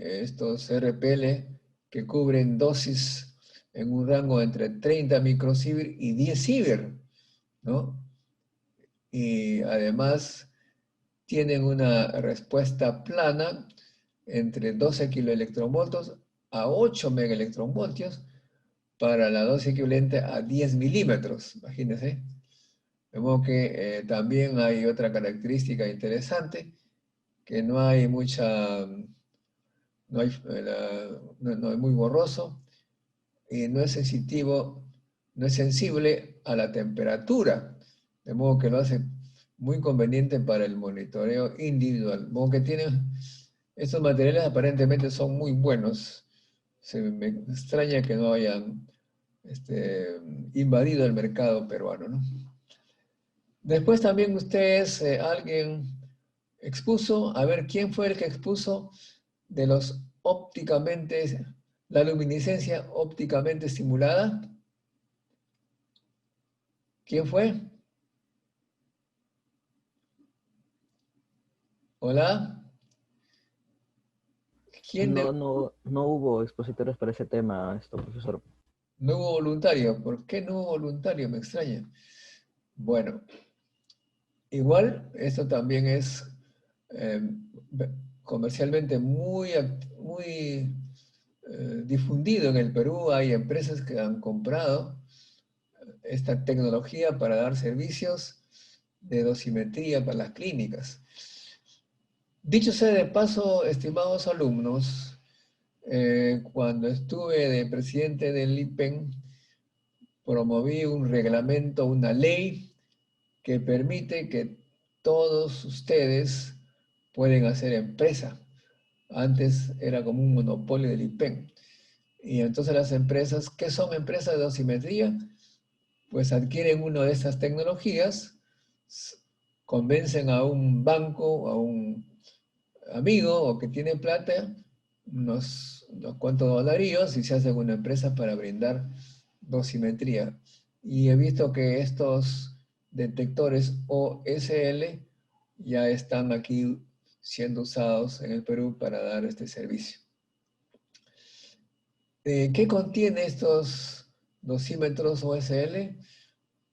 estos RPL que cubren dosis en un rango entre 30 microsievert y 10 sievert, ¿no? Y además tienen una respuesta plana entre 12 kiloelectronvoltios a 8 megaelectronvoltios para la dosis equivalente a 10 milímetros, imagínense. De modo que también hay otra característica interesante, que no hay mucha, no es muy borroso y no es sensitivo, no es sensible a la temperatura, de modo que lo hace muy conveniente para el monitoreo individual. De modo que estos materiales aparentemente son muy buenos. Me extraña que no hayan invadido el mercado peruano, ¿no? Después también ustedes, alguien expuso, a ver, ¿quién fue el que expuso de la luminiscencia ópticamente estimulada? ¿Quién fue? ¿Hola? No hubo expositores para ese tema, profesor. No hubo voluntario. ¿Por qué no hubo voluntario? Me extraña. Bueno, igual, esto también es comercialmente muy difundido en el Perú. Hay empresas que han comprado esta tecnología para dar servicios de dosimetría para las clínicas. Dicho sea de paso, estimados alumnos, cuando estuve de presidente del IPEN, promoví un reglamento, una ley que permite que todos ustedes pueden hacer empresa. Antes era como un monopolio del IPEN. Y entonces las empresas, ¿qué son empresas de dosimetría? Pues adquieren una de estas tecnologías, convencen a un banco, a un amigo o que tiene plata, unos cuantos dolarillos y se hacen una empresa para brindar dosimetría. Y he visto que estos detectores OSL ya están aquí siendo usados en el Perú para dar este servicio. ¿Qué contiene estos dosímetros OSL?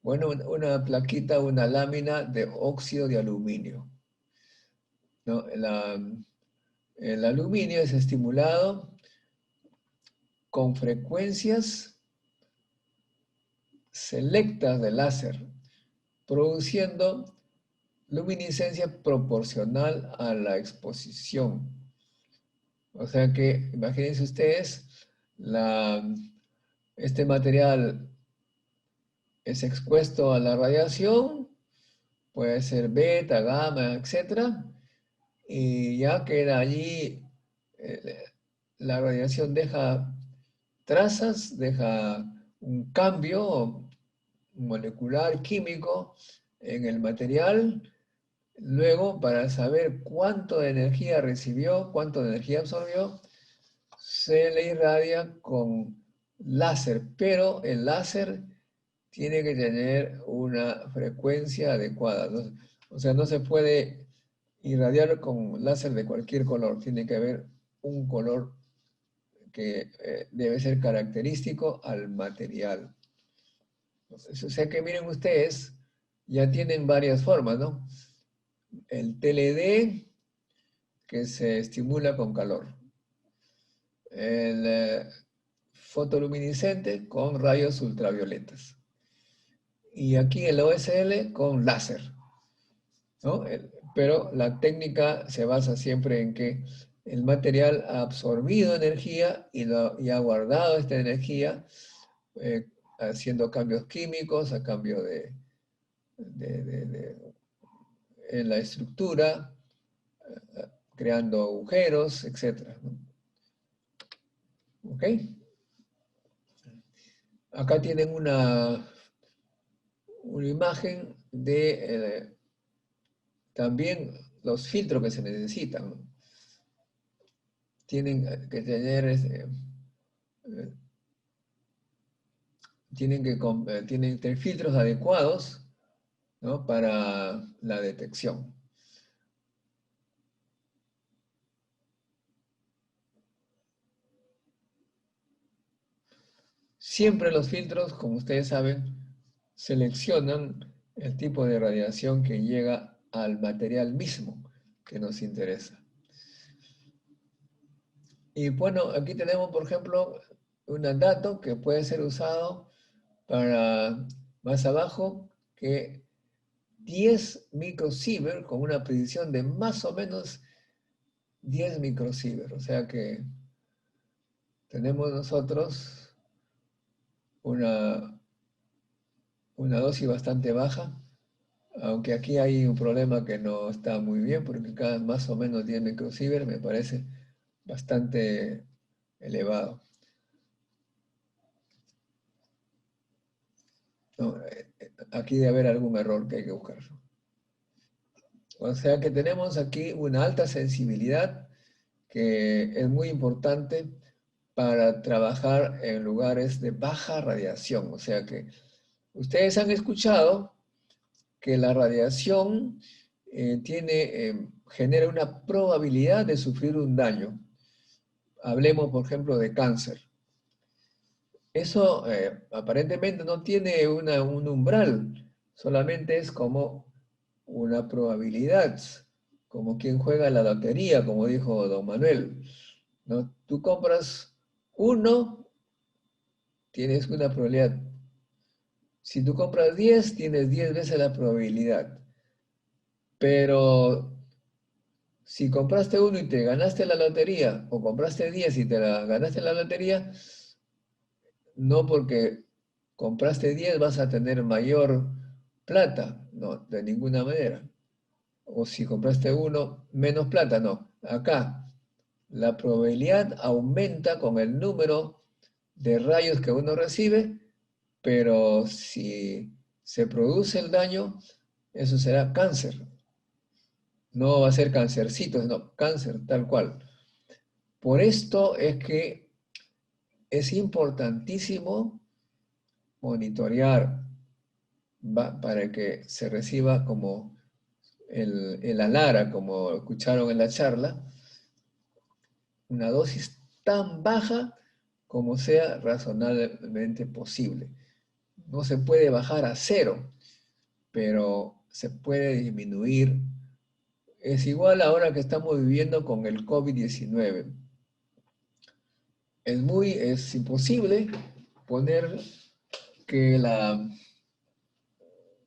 Bueno, una plaquita, una lámina de óxido de aluminio, ¿no? El aluminio es estimulado con frecuencias selectas de láser produciendo luminiscencia proporcional a la exposición. O sea que, imagínense ustedes, este material es expuesto a la radiación, puede ser beta, gamma, etc. Y ya queda allí, la radiación deja trazas, deja un cambio molecular, químico en el material. Luego, para saber cuánto de energía recibió, cuánto de energía absorbió, se le irradia con láser, pero el láser tiene que tener una frecuencia adecuada, ¿no? O sea, no se puede irradiar con láser de cualquier color, tiene que haber un color que debe ser característico al material. Entonces, o sea que miren ustedes, ya tienen varias formas, ¿no? El TLD, que se estimula con calor. El fotoluminiscente con rayos ultravioletas. Y aquí el OSL con láser, ¿no? Pero la técnica se basa siempre en que el material ha absorbido energía y ha guardado esta energía haciendo cambios químicos, a cambio en la estructura, creando agujeros, etc. ¿Ok? Acá tienen una imagen de también los filtros que se necesitan, ¿no? Tienen que tener tienen que tener filtros adecuados, ¿no? Para la detección. Siempre los filtros, como ustedes saben, seleccionan el tipo de radiación que llega al material mismo que nos interesa. Y bueno, aquí tenemos, por ejemplo, un dato que puede ser usado para más abajo, que 10 microsievert con una precisión de más o menos 10 microsievert. O sea que tenemos nosotros una dosis bastante baja, aunque aquí hay un problema que no está muy bien, porque cada más o menos 10 microsievert me parece bastante elevado. No, aquí debe haber algún error que hay que buscar. O sea que tenemos aquí una alta sensibilidad que es muy importante para trabajar en lugares de baja radiación. O sea que ustedes han escuchado que la radiación genera una probabilidad de sufrir un daño. Hablemos, por ejemplo, de cáncer. Eso aparentemente no tiene un umbral, solamente es como una probabilidad, como quien juega la lotería, como dijo don Manuel, ¿no? Tú compras uno, tienes una probabilidad. Si tú compras 10, tienes 10 veces la probabilidad. Pero si compraste uno y te ganaste la lotería, o compraste 10 y te ganaste la lotería, no porque compraste 10 vas a tener mayor plata, no, de ninguna manera. O si compraste uno, menos plata, no. Acá, la probabilidad aumenta con el número de rayos que uno recibe, pero si se produce el daño, eso será cáncer. No va a ser cancercito, sino cáncer, tal cual. Por esto es que es importantísimo monitorear para que se reciba como el ALARA, como escucharon en la charla, una dosis tan baja como sea razonablemente posible. No se puede bajar a 0, pero se puede disminuir. Es igual ahora que estamos viviendo con el COVID-19. Es imposible poner que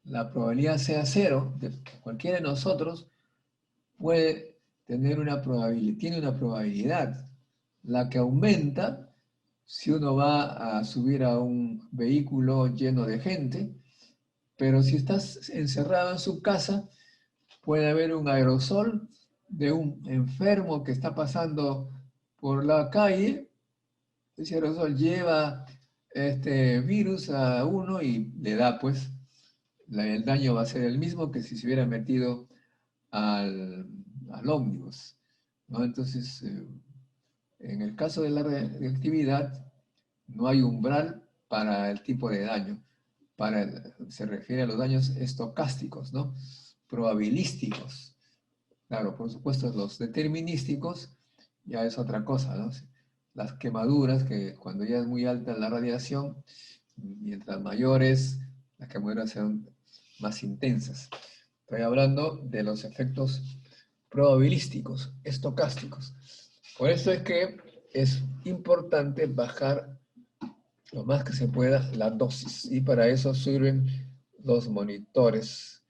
la probabilidad sea cero, de cualquiera de nosotros puede tener una probabilidad, tiene una probabilidad, la que aumenta si uno va a subir a un vehículo lleno de gente, pero si estás encerrado en su casa, puede haber un aerosol de un enfermo que está pasando por la calle. Ese aerosol lleva este virus a uno y le da, pues, el daño va a ser el mismo que si se hubiera metido al ómnibus, ¿no? Entonces, en el caso de la radioactividad, no hay umbral para el tipo de daño. Se refiere a los daños estocásticos, ¿no? Probabilísticos. Claro, por supuesto, los determinísticos ya es otra cosa, ¿no? Las quemaduras, que cuando ya es muy alta la radiación, mientras mayores, las quemaduras son más intensas. Estoy hablando de los efectos probabilísticos, estocásticos. Por eso es que es importante bajar lo más que se pueda la dosis, y para eso sirven los monitores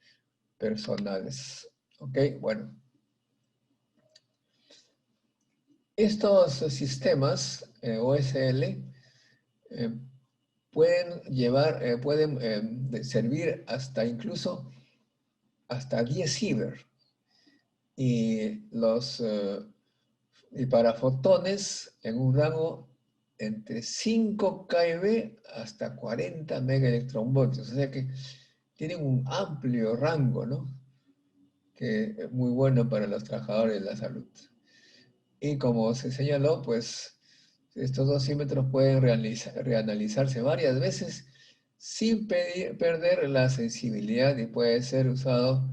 personales. ¿Ok? Bueno. Estos sistemas OSL pueden servir hasta incluso hasta 10 Siever. Y para fotones en un rango entre 5 keV hasta 40 megaelectronvoltios. O sea que tienen un amplio rango, ¿no? Que es muy bueno para los trabajadores de la salud. Y como se señaló, pues estos dosímetros pueden reanalizarse varias veces sin perder la sensibilidad, y puede ser usado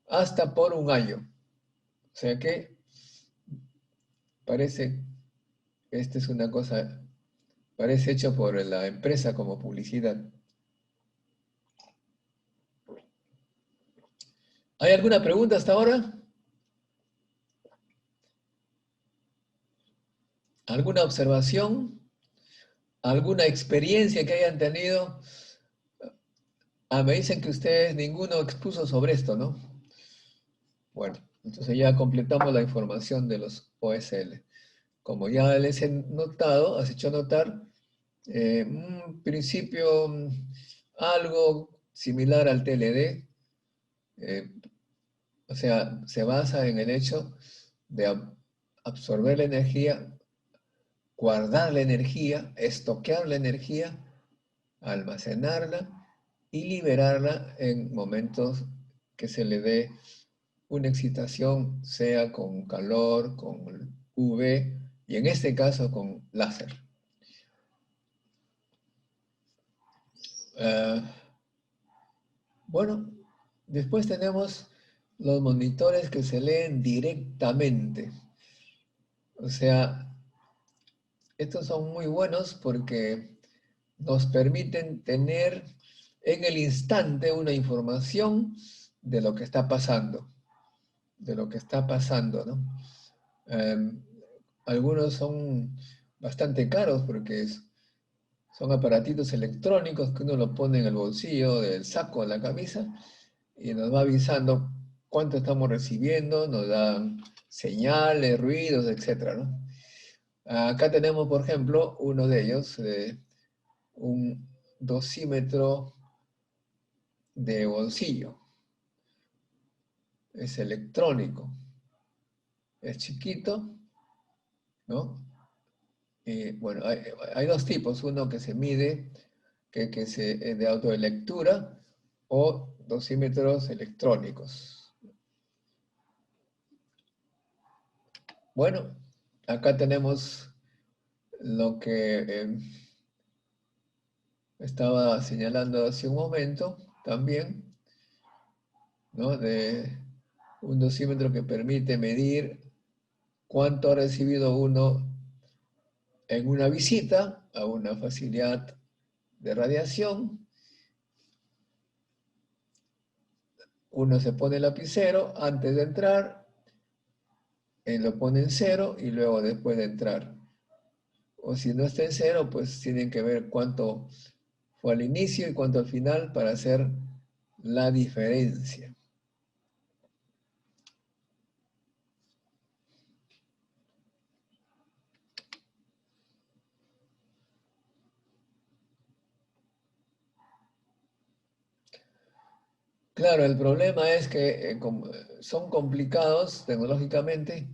hasta por un año. O sea que parece que esta es una cosa, parece hecho por la empresa como publicidad. ¿Hay alguna pregunta hasta ahora? ¿Alguna observación? ¿Alguna experiencia que hayan tenido? Me dicen que ustedes ninguno expuso sobre esto, ¿no? Bueno, entonces ya completamos la información de los OSL. Como ya les he notado, has hecho notar, un principio algo similar al TLD, o sea, se basa en el hecho de absorber la energía, guardar la energía, estoquear la energía, almacenarla y liberarla en momentos que se le dé una excitación, sea con calor, con UV, y en este caso con láser. Bueno, después tenemos los monitores que se leen directamente. O sea, estos son muy buenos porque nos permiten tener en el instante una información de lo que está pasando. ¿No? Algunos son bastante caros porque son aparatitos electrónicos que uno lo pone en el bolsillo del saco de la camisa y nos va avisando cuánto estamos recibiendo, nos dan señales, ruidos, etc., ¿no? Acá tenemos, por ejemplo, uno de ellos, un dosímetro de bolsillo. Es electrónico. Es chiquito, ¿no? Bueno, hay dos tipos. Uno que se mide, de autolectura, o dosímetros electrónicos. Bueno, acá tenemos lo que estaba señalando hace un momento también, ¿no? De un dosímetro que permite medir cuánto ha recibido uno en una visita a una facilidad de radiación. Uno se pone el lapicero antes de entrar, lo pone en 0 y luego después de entrar. O si no está en 0, pues tienen que ver cuánto fue al inicio y cuánto al final para hacer la diferencia. Claro, el problema es que son complicados tecnológicamente,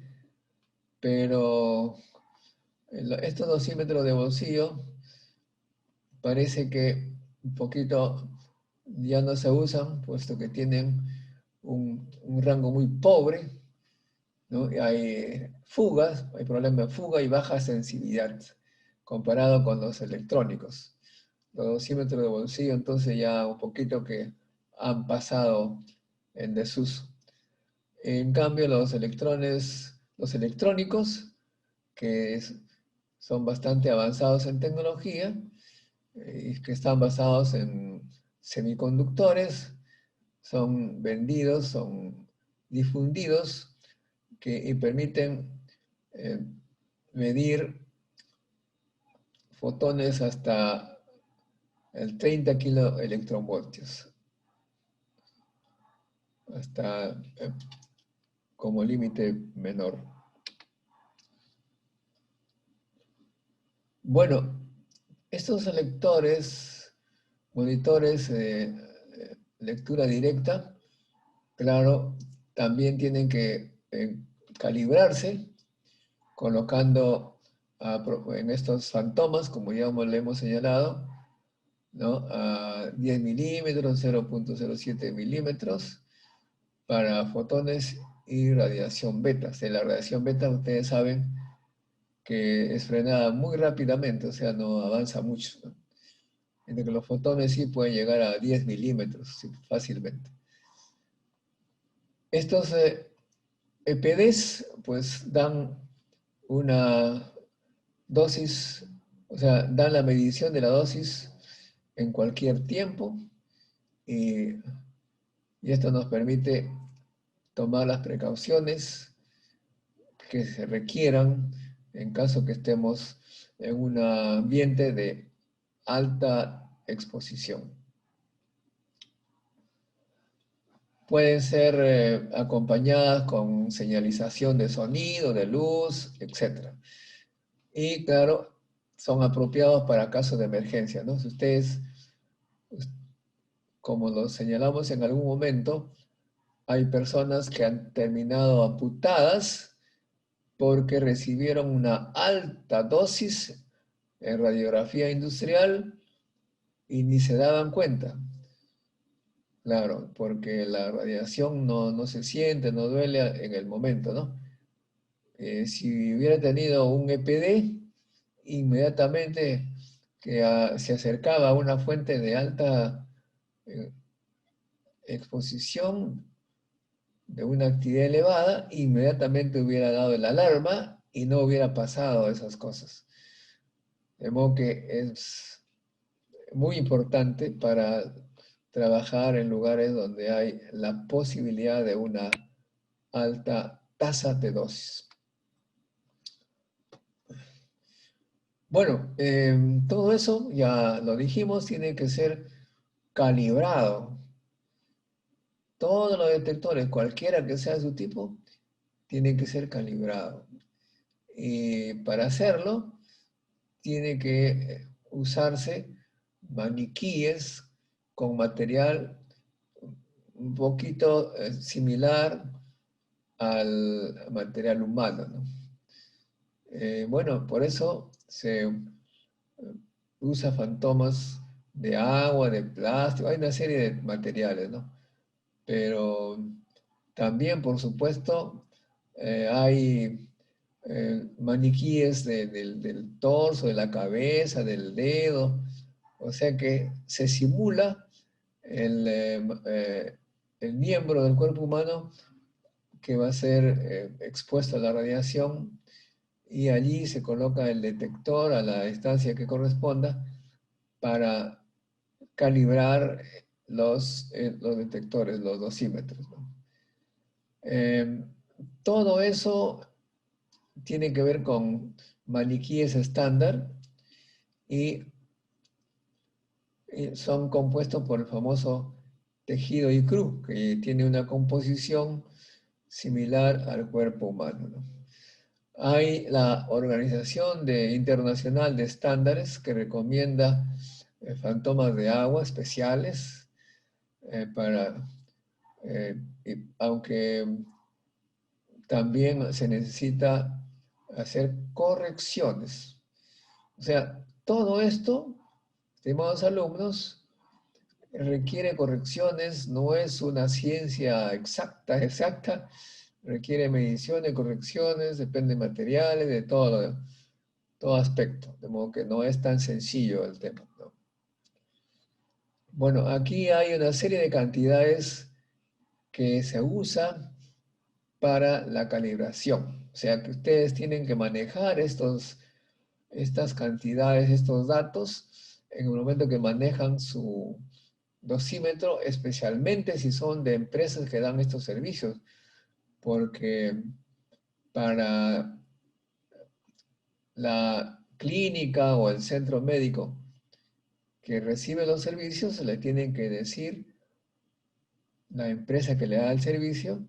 pero estos dosímetros de bolsillo parece que un poquito ya no se usan, puesto que tienen un rango muy pobre, ¿no? Y hay fugas, hay problemas de fuga y baja sensibilidad comparado con los electrónicos. Los dosímetros de bolsillo entonces ya un poquito que han pasado en desuso. En cambio, los electrónicos, que son bastante avanzados en tecnología, y que están basados en semiconductores, son vendidos, son difundidos, y permiten medir fotones hasta el 30 kiloelectronvoltios, hasta como límite menor. Bueno, estos monitores de lectura directa, claro, también tienen que calibrarse, colocando en estos fantomas, como ya le hemos señalado, ¿no? A 10 milímetros, 0.07 milímetros, para fotones y radiación beta. La radiación beta, ustedes saben que es frenada muy rápidamente, o sea, no avanza mucho, ¿no? Mientras que los fotones sí pueden llegar a 10 milímetros sí, fácilmente. Estos EPDs pues dan una dosis, o sea, dan la medición de la dosis en cualquier tiempo y esto nos permite tomar las precauciones que se requieran en caso que estemos en un ambiente de alta exposición. Pueden ser acompañadas con señalización de sonido, de luz, etc. Y claro, son apropiados para casos de emergencia, ¿no? Si ustedes, como lo señalamos en algún momento, hay personas que han terminado amputadas porque recibieron una alta dosis en radiografía industrial y ni se daban cuenta. Claro, porque la radiación no se siente, no duele en el momento, ¿no? Si hubiera tenido un EPD, inmediatamente que se acercaba a una fuente de alta exposición, de una actividad elevada, inmediatamente hubiera dado el alarma y no hubiera pasado esas cosas. De modo que es muy importante para trabajar en lugares donde hay la posibilidad de una alta tasa de dosis. Bueno, todo eso, ya lo dijimos, tiene que ser calibrado. Todos los detectores, cualquiera que sea su tipo, tiene que ser calibrado. Y para hacerlo, tiene que usarse maniquíes con material un poquito similar al material humano, ¿no? Bueno, por eso se usa fantomas de agua, de plástico, hay una serie de materiales, ¿no? Pero también, por supuesto, hay maniquíes del torso, de la cabeza, del dedo, o sea que se simula el miembro del cuerpo humano que va a ser expuesto a la radiación y allí se coloca el detector a la distancia que corresponda para calibrar los detectores, los dosímetros, ¿no? Todo eso tiene que ver con maniquíes estándar y son compuestos por el famoso tejido icru, que tiene una composición similar al cuerpo humano, ¿no? Hay la Organización Internacional de Estándares que recomienda fantomas de agua especiales aunque también se necesita hacer correcciones. O sea, todo esto, estimados alumnos, requiere correcciones, no es una ciencia exacta, requiere mediciones, correcciones, depende de materiales, de todo aspecto, de modo que no es tan sencillo el tema, ¿no? Bueno, aquí hay una serie de cantidades que se usan para la calibración. O sea, que ustedes tienen que manejar estas cantidades, estos datos, en el momento que manejan su dosímetro, especialmente si son de empresas que dan estos servicios, porque para la clínica o el centro médico que recibe los servicios, le tienen que decir la empresa que le da el servicio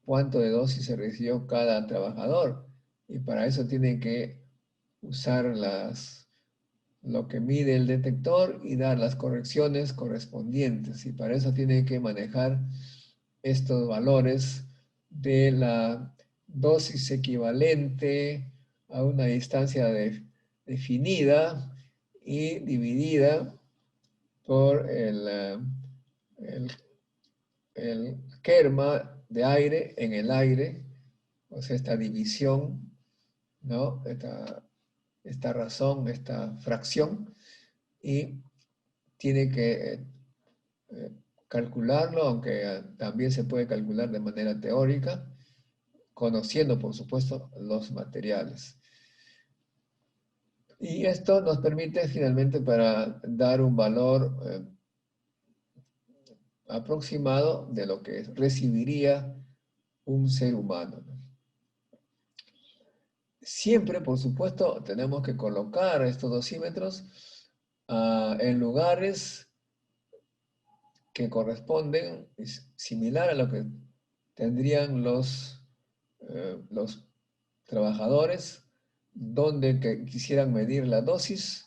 cuánto de dosis se recibió cada trabajador. Y para eso tienen que usar lo que mide el detector y dar las correcciones correspondientes. Y para eso tienen que manejar estos valores de la dosis equivalente a una distancia definida y dividida por el kerma de aire en el aire, o sea, esta división, ¿no? Esta razón, esta fracción, y tiene que calcularlo, aunque también se puede calcular de manera teórica, conociendo, por supuesto, los materiales. Y esto nos permite finalmente para dar un valor aproximado de lo que recibiría un ser humano. Siempre, por supuesto, tenemos que colocar estos dosímetros en lugares que corresponden, similar a lo que tendrían los trabajadores donde quisieran medir la dosis.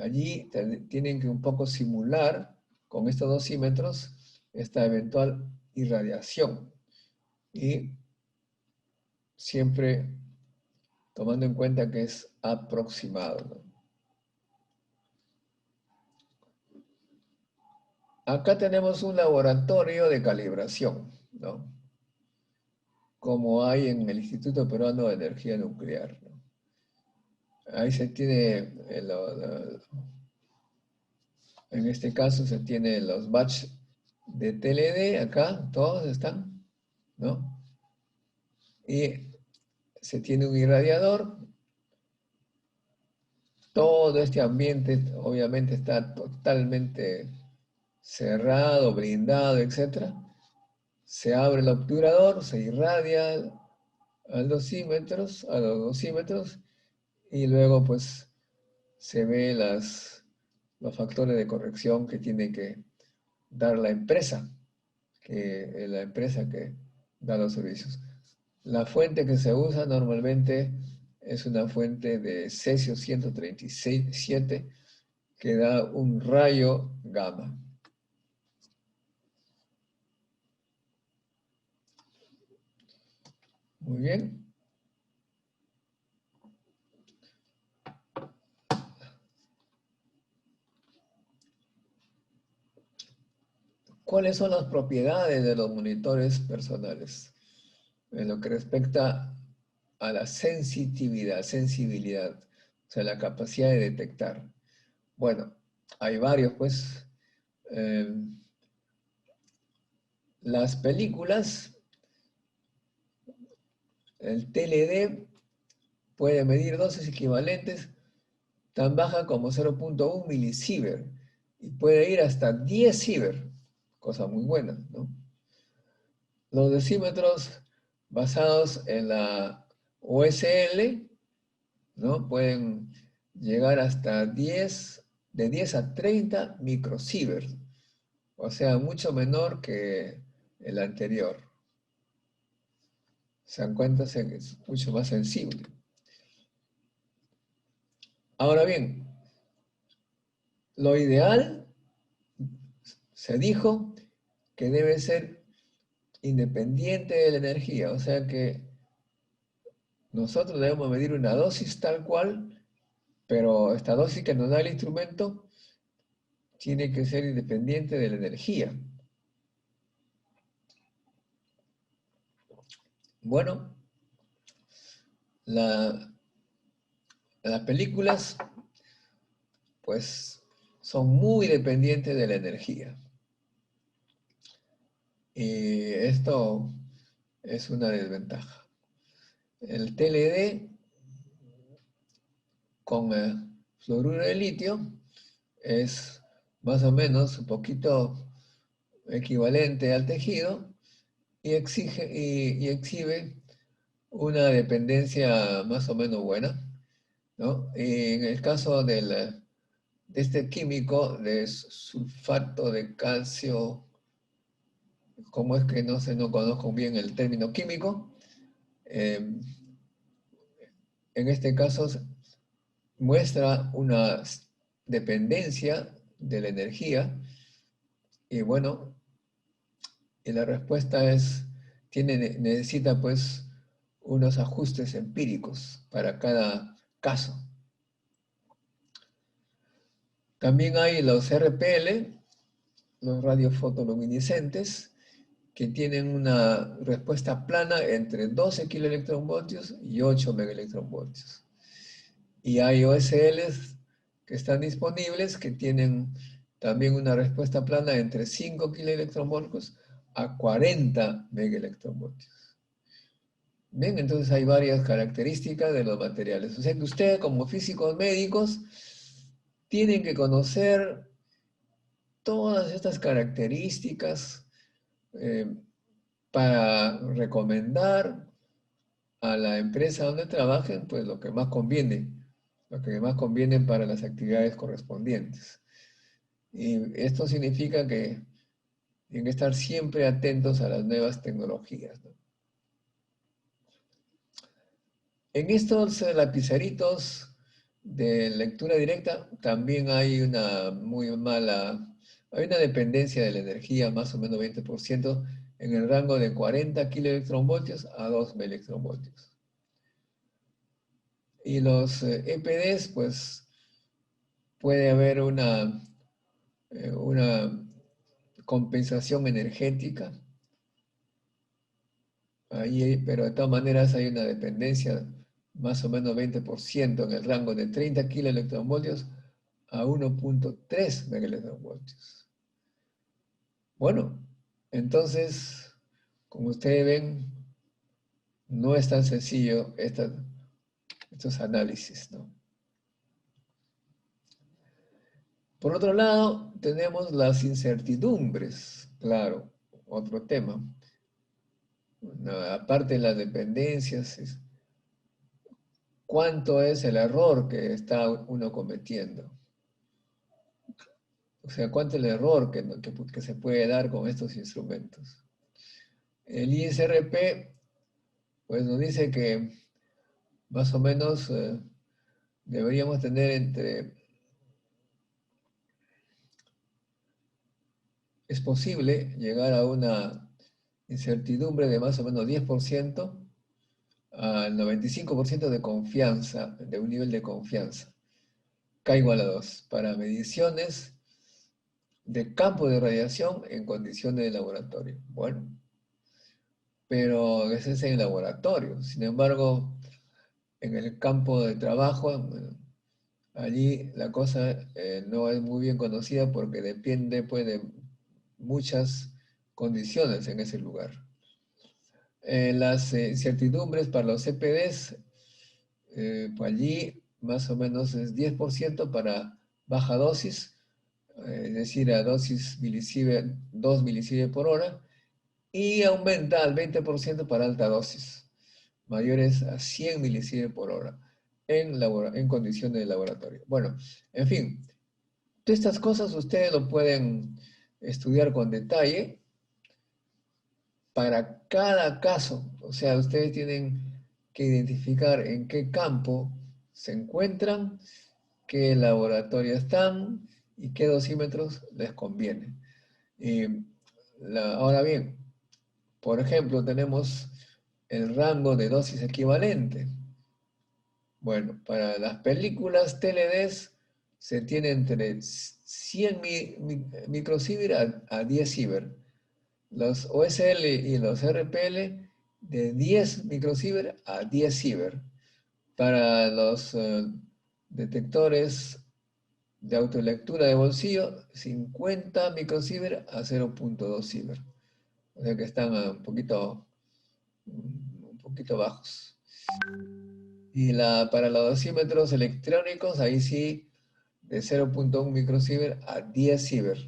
Allí tienen que un poco simular con estos dosímetros esta eventual irradiación. Y siempre tomando en cuenta que es aproximado, ¿no? Acá tenemos un laboratorio de calibración, ¿no? Como hay en el Instituto Peruano de Energía Nuclear, ¿no? Ahí se tiene, en este caso se tiene los batch de TLD, acá todos están, ¿no? Y se tiene un irradiador. Todo este ambiente obviamente está totalmente cerrado, blindado, etc. Se abre el obturador, se irradia a los dosímetros, y luego pues se ve los factores de corrección que tiene que dar la empresa que da los servicios. La fuente que se usa normalmente es una fuente de cesio 137 que da un rayo gamma. Muy bien. ¿Cuáles son las propiedades de los monitores personales en lo que respecta a la sensibilidad, o sea, la capacidad de detectar? Bueno, hay varios, pues. Las películas, el TLD puede medir dosis equivalentes tan baja como 0.1 milisievert y puede ir hasta 10 sievert, cosa muy buena, ¿no? Los decímetros basados en la OSL, ¿no? Pueden llegar hasta de 10 a 30 microsievert. o sea, mucho menor que el anterior. Se dan cuenta que es mucho más sensible. Ahora bien, lo ideal, se dijo, que debe ser independiente de la energía, o sea que nosotros debemos medir una dosis tal cual, pero esta dosis que nos da el instrumento tiene que ser independiente de la energía. Bueno, las películas pues son muy dependientes de la energía. Y esto es una desventaja. El TLD con fluoruro de litio es más o menos un poquito equivalente al tejido y exhibe una dependencia más o menos buena, ¿no? Y en el caso de este químico de sulfato de calcio, como es que no conozco bien el término químico, en este caso muestra una dependencia de la energía y bueno, y la respuesta es, necesita pues unos ajustes empíricos para cada caso. También hay los RPL, los radiofotoluminiscentes, que tienen una respuesta plana entre 12 kiloelectronvoltios y 8 megaelectronvoltios. Y hay OSLs que están disponibles que tienen también una respuesta plana entre 5 kiloelectronvoltios a 40 megaelectronvoltios. Bien, entonces hay varias características de los materiales. O sea que ustedes como físicos médicos tienen que conocer todas estas características para recomendar a la empresa donde trabajen, pues lo que más conviene para las actividades correspondientes. Y esto significa que tienen que estar siempre atentos a las nuevas tecnologías, ¿no? En estos lapiceritos de lectura directa también hay una hay una dependencia de la energía, más o menos 20%, en el rango de 40 kiloelectronvoltios a 2 megaelectronvoltios. Y los EPDs, pues puede haber una compensación energética, pero de todas maneras hay una dependencia más o menos 20% en el rango de 30 kiloelectronvoltios a 1.3 megaelectronvoltios. Bueno, entonces, como ustedes ven, no es tan sencillo estos análisis, ¿no? Por otro lado, tenemos las incertidumbres, claro, otro tema. Aparte de las dependencias, ¿cuánto es el error que está uno cometiendo? O sea, ¿cuánto es el error que se puede dar con estos instrumentos? El ISRP, pues nos dice que más o menos deberíamos tener es posible llegar a una incertidumbre de más o menos 10% al 95% de confianza, de un nivel de confianza. K igual a 2, para mediciones de campo de radiación en condiciones de laboratorio. Bueno, pero ese es en el laboratorio. Sin embargo, en el campo de trabajo, allí la cosa no es muy bien conocida porque depende pues, de muchas condiciones en ese lugar. Las incertidumbres para los CPDs, pues allí más o menos es 10% para baja dosis, es decir, a dosis 2 milisievert por hora, y aumenta al 20% para alta dosis, mayores a 100 milisievert por hora, en condiciones de laboratorio. Bueno, en fin, todas estas cosas ustedes lo pueden estudiar con detalle para cada caso. O sea, ustedes tienen que identificar en qué campo se encuentran, qué laboratorio están y qué dosímetros les conviene. Ahora bien, por ejemplo, tenemos el rango de dosis equivalente. Bueno, para las películas TLDs se tiene entre 100 microsievert a 10 sievert. Los OSL y los RPL de 10 microsievert a 10 sievert. Para los detectores de autolectura de bolsillo, 50 microsievert a 0.2 sievert. O sea que están un poquito bajos. Y para los dosímetros electrónicos, ahí sí, de 0.1 microsievert a 10 sievert,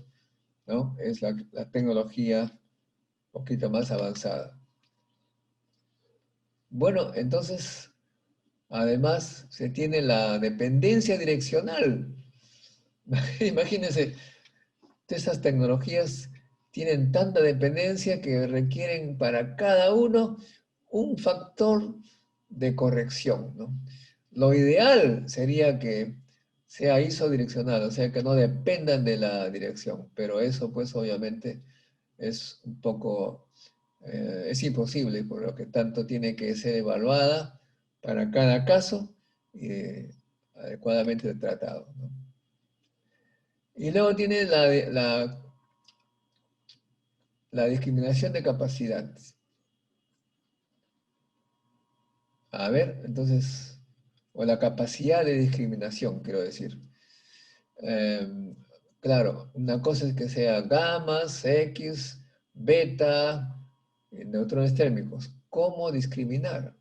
¿no? Es la tecnología un poquito más avanzada. Bueno, entonces, además, se tiene la dependencia direccional. Imagínense, esas tecnologías tienen tanta dependencia que requieren para cada uno un factor de corrección, ¿no? Lo ideal sería que sea isodireccional, o sea, que no dependan de la dirección, pero eso pues obviamente es un poco, es imposible, por lo que tanto tiene que ser evaluada para cada caso y adecuadamente tratado, ¿no? Y luego tiene la discriminación de capacidad. A ver, entonces, o la capacidad de discriminación, quiero decir. Claro, una cosa es que sea gamas, X, beta, neutrones térmicos. ¿Cómo discriminar?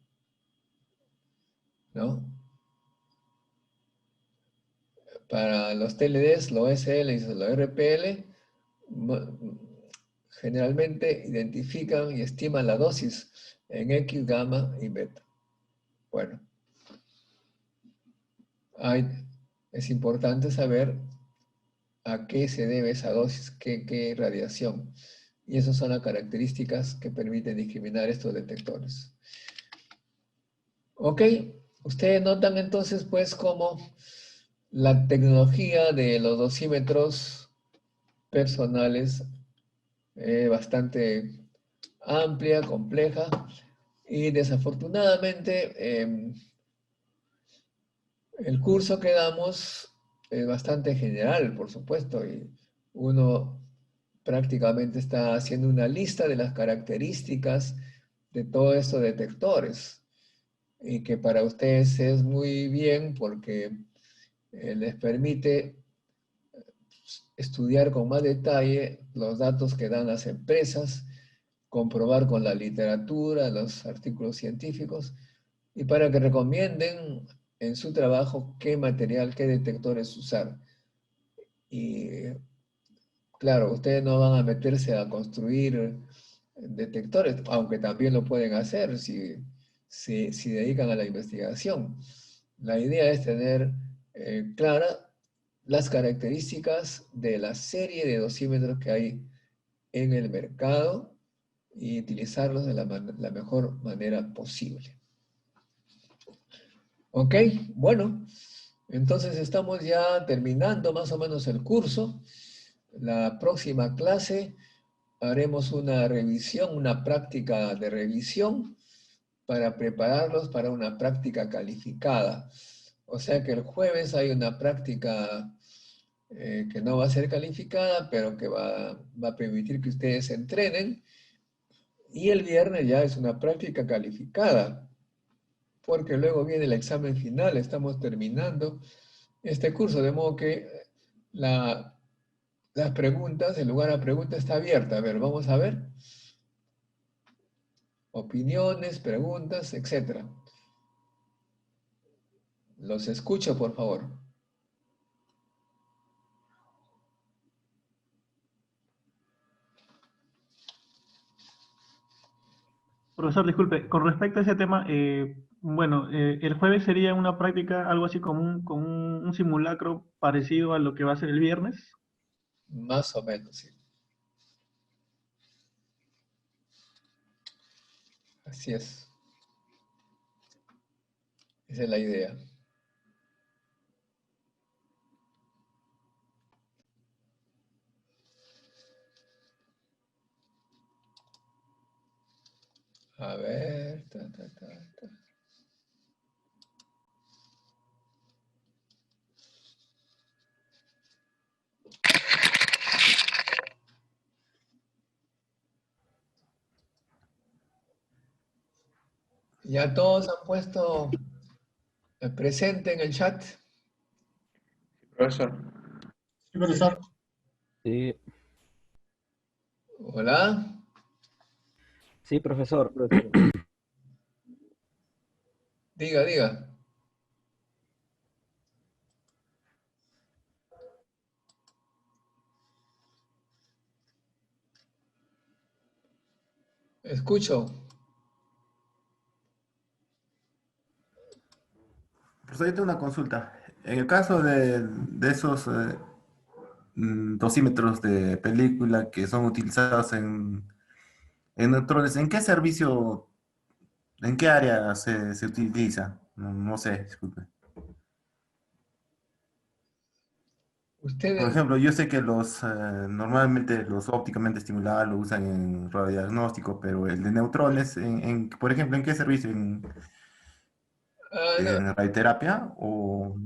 ¿No? Para los TLDs, los SL y los RPL, generalmente identifican y estiman la dosis en X, gamma y beta. Bueno, es importante saber a qué se debe esa dosis, qué radiación. Y esas son las características que permiten discriminar estos detectores. Ok, ustedes notan entonces pues cómo la tecnología de los dosímetros personales es bastante amplia, compleja, y desafortunadamente el curso que damos es bastante general, por supuesto, y uno prácticamente está haciendo una lista de las características de todos estos detectores, y que para ustedes es muy bien porque les permite estudiar con más detalle los datos que dan las empresas, comprobar con la literatura, los artículos científicos, y para que recomienden en su trabajo qué material, qué detectores usar. Y claro, ustedes no van a meterse a construir detectores, aunque también lo pueden hacer si dedican a la investigación. La idea es tener clara las características de la serie de dosímetros que hay en el mercado y utilizarlos de la mejor manera posible. Ok, bueno, entonces estamos ya terminando más o menos el curso. La próxima clase haremos una revisión, una práctica de revisión para prepararlos para una práctica calificada. O sea que el jueves hay una práctica que no va a ser calificada, pero que va a permitir que ustedes se entrenen. Y el viernes ya es una práctica calificada, porque luego viene el examen final, estamos terminando este curso, de modo que las preguntas, el lugar a preguntas está abierta. A ver, vamos a ver. Opiniones, preguntas, etc. Los escucho, por favor. Profesor, disculpe, con respecto a ese tema, bueno, el jueves sería una práctica, algo así como un simulacro parecido a lo que va a ser el viernes. Más o menos, sí. Así es. Esa es la idea. A ver. Ya todos han puesto presente en el chat. Profesor. Sí, profesor. Sí, Hola. sí, profesor. Diga, diga. Escucho. Pues ahí tengo una consulta. En el caso de esos dosímetros de película que son utilizados en neutrones, ¿en qué servicio, en qué área se utiliza? No, no sé, disculpe. Por Ustedes, ejemplo, yo sé que normalmente los ópticamente estimulados lo usan en radiodiagnóstico, pero el de neutrones, por ejemplo, ¿en qué servicio? no, ¿En radioterapia? ¿O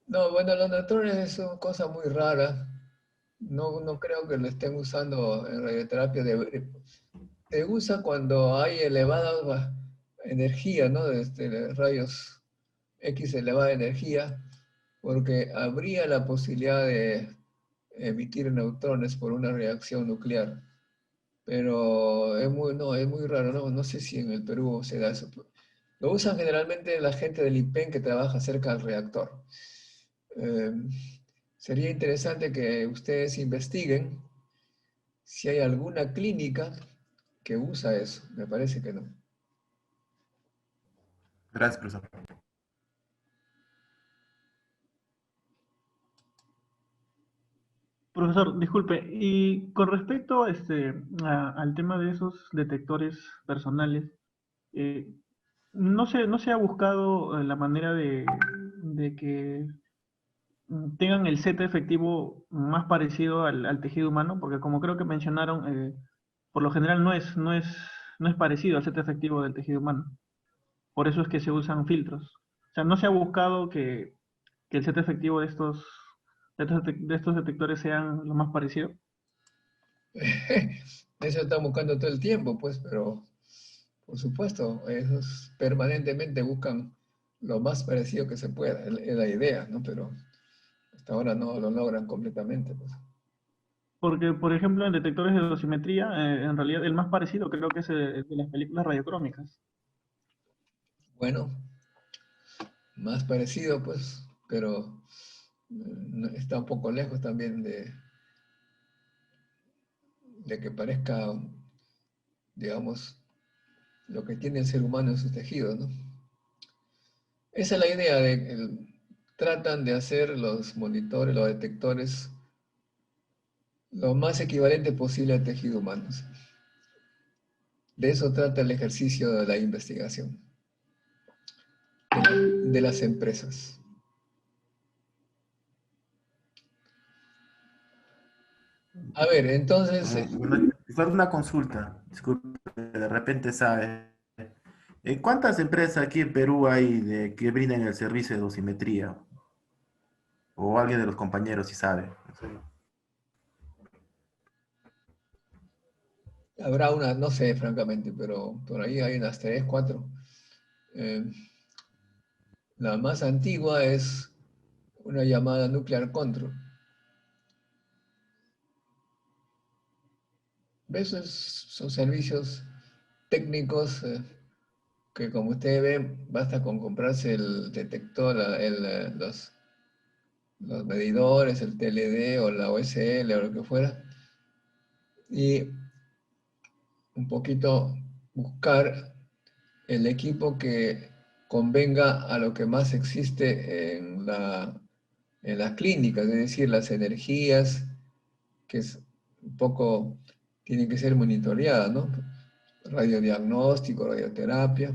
no, bueno, los neutrones es una cosa muy rara. No, no creo que lo estén usando en radioterapia. Se usa cuando hay elevada energía, ¿no? De rayos X elevada energía, porque habría la posibilidad de emitir neutrones por una reacción nuclear. Pero no, es muy raro, ¿no? No sé si en el Perú se da eso. Lo usan generalmente la gente del IPEN que trabaja cerca del reactor. Eh, Sería interesante que ustedes investiguen si hay alguna clínica que usa eso. Me parece que no. gracias, profesor? Profesor, disculpe, y con respecto al tema de esos detectores personales, eh, no se ha buscado la manera de que tengan el set efectivo más parecido al tejido humano, porque como creo que mencionaron, por lo general no es parecido al set efectivo del tejido humano. Por eso es que se usan filtros. O sea, no se ha buscado que el set efectivo de estos detectores sean lo más parecido. Eso están buscando todo el tiempo, pues, pero por supuesto, esos permanentemente buscan lo más parecido que se pueda, es la idea, ¿no? Pero hasta ahora no lo logran completamente, pues. Porque, por ejemplo, en detectores de dosimetría, en realidad el más parecido creo que es el de las películas radiocrómicas. Bueno, más parecido, pues, pero está un poco lejos también de que parezca, digamos, lo que tiene el ser humano en sus tejidos, ¿no? Esa es la idea tratan de hacer los monitores, los detectores, lo más equivalente posible al tejido humano. ¿Sí? De eso trata el ejercicio de la investigación de las empresas. A ver, entonces, Bueno, solo una consulta, disculpe, de repente sabe. ¿Cuántas empresas aquí en Perú hay que brindan el servicio de dosimetría? O alguien de los compañeros si sabe. No sé. habrá una, no sé francamente, pero por ahí hay unas 3, 4. Eh, la más antigua es una llamada Nuclear Control. ¿Ves? Son servicios técnicos que como ustedes ven, basta con comprarse el detector, los medidores, el TLD o la OSL o lo que fuera, y un poquito buscar el equipo que convenga a lo que más existe en las clínicas, es decir, las energías, que es un poco, tienen que ser monitoreadas, ¿no? radiodiagnóstico, radioterapia.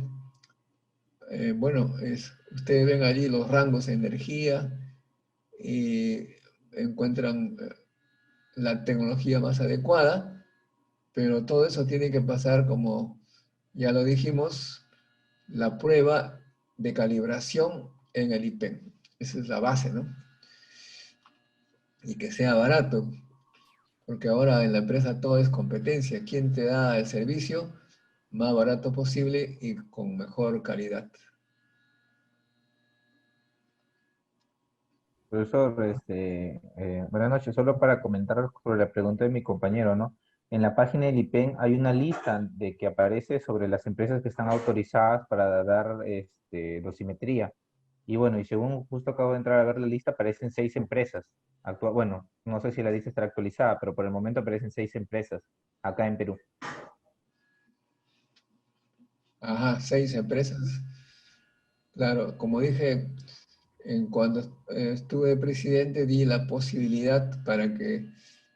Bueno, ustedes ven allí los rangos de energía y encuentran la tecnología más adecuada, pero todo eso tiene que pasar, como ya lo dijimos, la prueba de calibración en el IPEN. Esa es la base, ¿no? Y que sea barato, porque ahora en la empresa todo es competencia. ¿Quién te da el servicio más barato posible y con mejor calidad? Profesor, buenas noches. Solo para comentar sobre la pregunta de mi compañero, ¿no? En la página del IPEN hay una lista de que aparece sobre las empresas que están autorizadas para dar dosimetría. Y bueno, y según justo acabo de entrar a ver la lista, aparecen 6 empresas. Bueno, no sé si la lista estará actualizada, pero por el momento aparecen 6 empresas acá en Perú. Ajá, 6 empresas. Claro, como dije, cuando estuve presidente di la posibilidad para que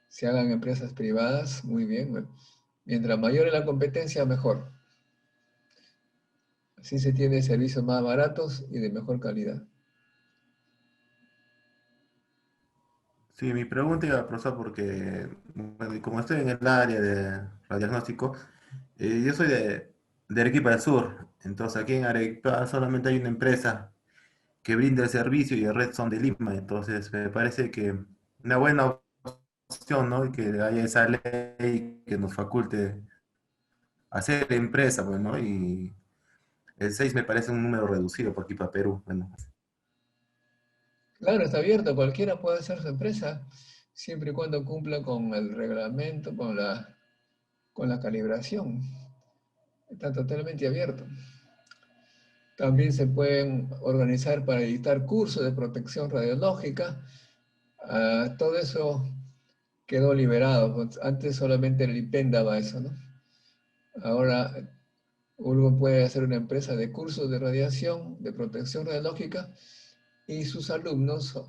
se hagan empresas privadas. Muy bien. Bueno, mientras mayor es la competencia, mejor. Así se tiene servicios más baratos y de mejor calidad. Sí, mi pregunta iba, profesor, porque bueno, y como estoy en el área de radiodiagnóstico, yo soy de Arequipa del Sur, entonces aquí en Arequipa solamente hay una empresa que brinda el servicio y el resto son de Lima, entonces me parece que una buena opción, ¿no? Que haya esa ley que nos faculte hacer empresa, pues, ¿no? Y el 6 me parece un número reducido por aquí para Perú, bueno. Claro, está abierto, cualquiera puede hacer su empresa, siempre y cuando cumpla con el reglamento, con la calibración. Está totalmente abierto. También se pueden organizar para editar cursos de protección radiológica. Todo eso quedó liberado. Pues antes solamente el IPEN daba eso, ¿no? Ahora uno puede hacer una empresa de cursos de radiación, de protección radiológica, y sus alumnos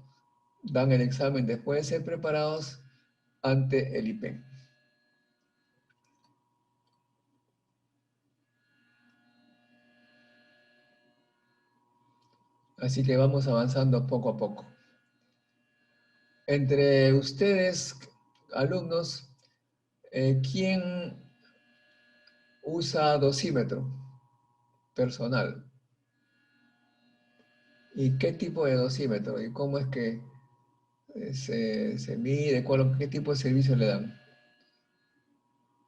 dan el examen después de ser preparados ante el IPEN. Así que vamos avanzando poco a poco. Entre ustedes, alumnos, ¿quién usa dosímetro personal? ¿Y qué tipo de dosímetro? ¿Y cómo es que se mide? ¿Qué tipo de servicio le dan?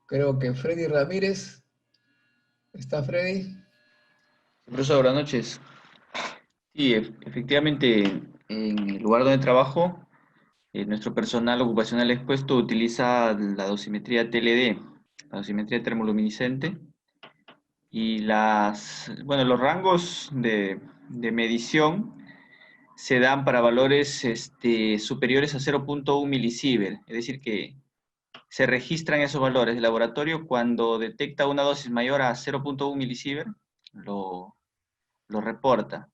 Creo que Freddy Ramírez. ¿Está Freddy? Profesor, buenas noches. Sí, efectivamente, en el lugar donde trabajo, nuestro personal ocupacional expuesto utiliza la dosimetría TLD, la dosimetría termoluminiscente, y los rangos de medición se dan para valores superiores a 0.1 milisievert, es decir, que se registran esos valores. El laboratorio, cuando detecta una dosis mayor a 0.1 milisievert, lo reporta.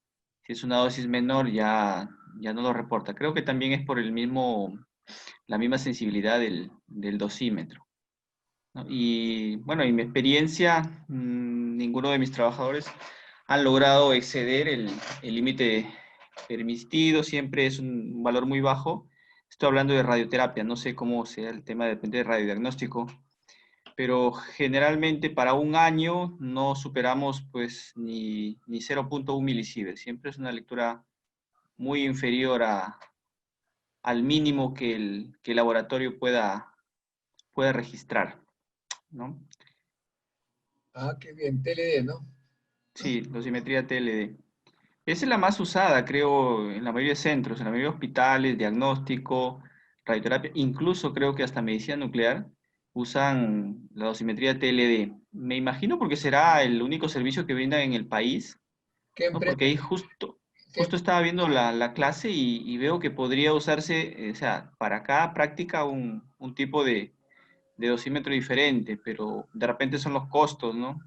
Si es una dosis menor, ya no lo reporta. Creo que también es por la misma sensibilidad del dosímetro, ¿no? Y bueno, en mi experiencia, ninguno de mis trabajadores han logrado exceder el límite permitido, siempre es un valor muy bajo. Estoy hablando de radioterapia, no sé cómo sea el tema, depende del radiodiagnóstico, pero generalmente para un año no superamos pues ni 0.1 milisievert. Siempre es una lectura muy inferior al mínimo que el laboratorio pueda registrar, ¿no? Ah, qué bien, TLD, ¿no? Sí, dosimetría TLD. Esa es la más usada, creo, en la mayoría de centros, en la mayoría de hospitales, diagnóstico, radioterapia, incluso creo que hasta medicina nuclear usan la dosimetría TLD. Me imagino porque será el único servicio que brindan en el país, ¿Qué ¿no? empresa? Porque ahí justo qué- estaba viendo la clase y veo que podría usarse, o sea, para cada práctica un tipo de dosímetro diferente, pero de repente son los costos, ¿no?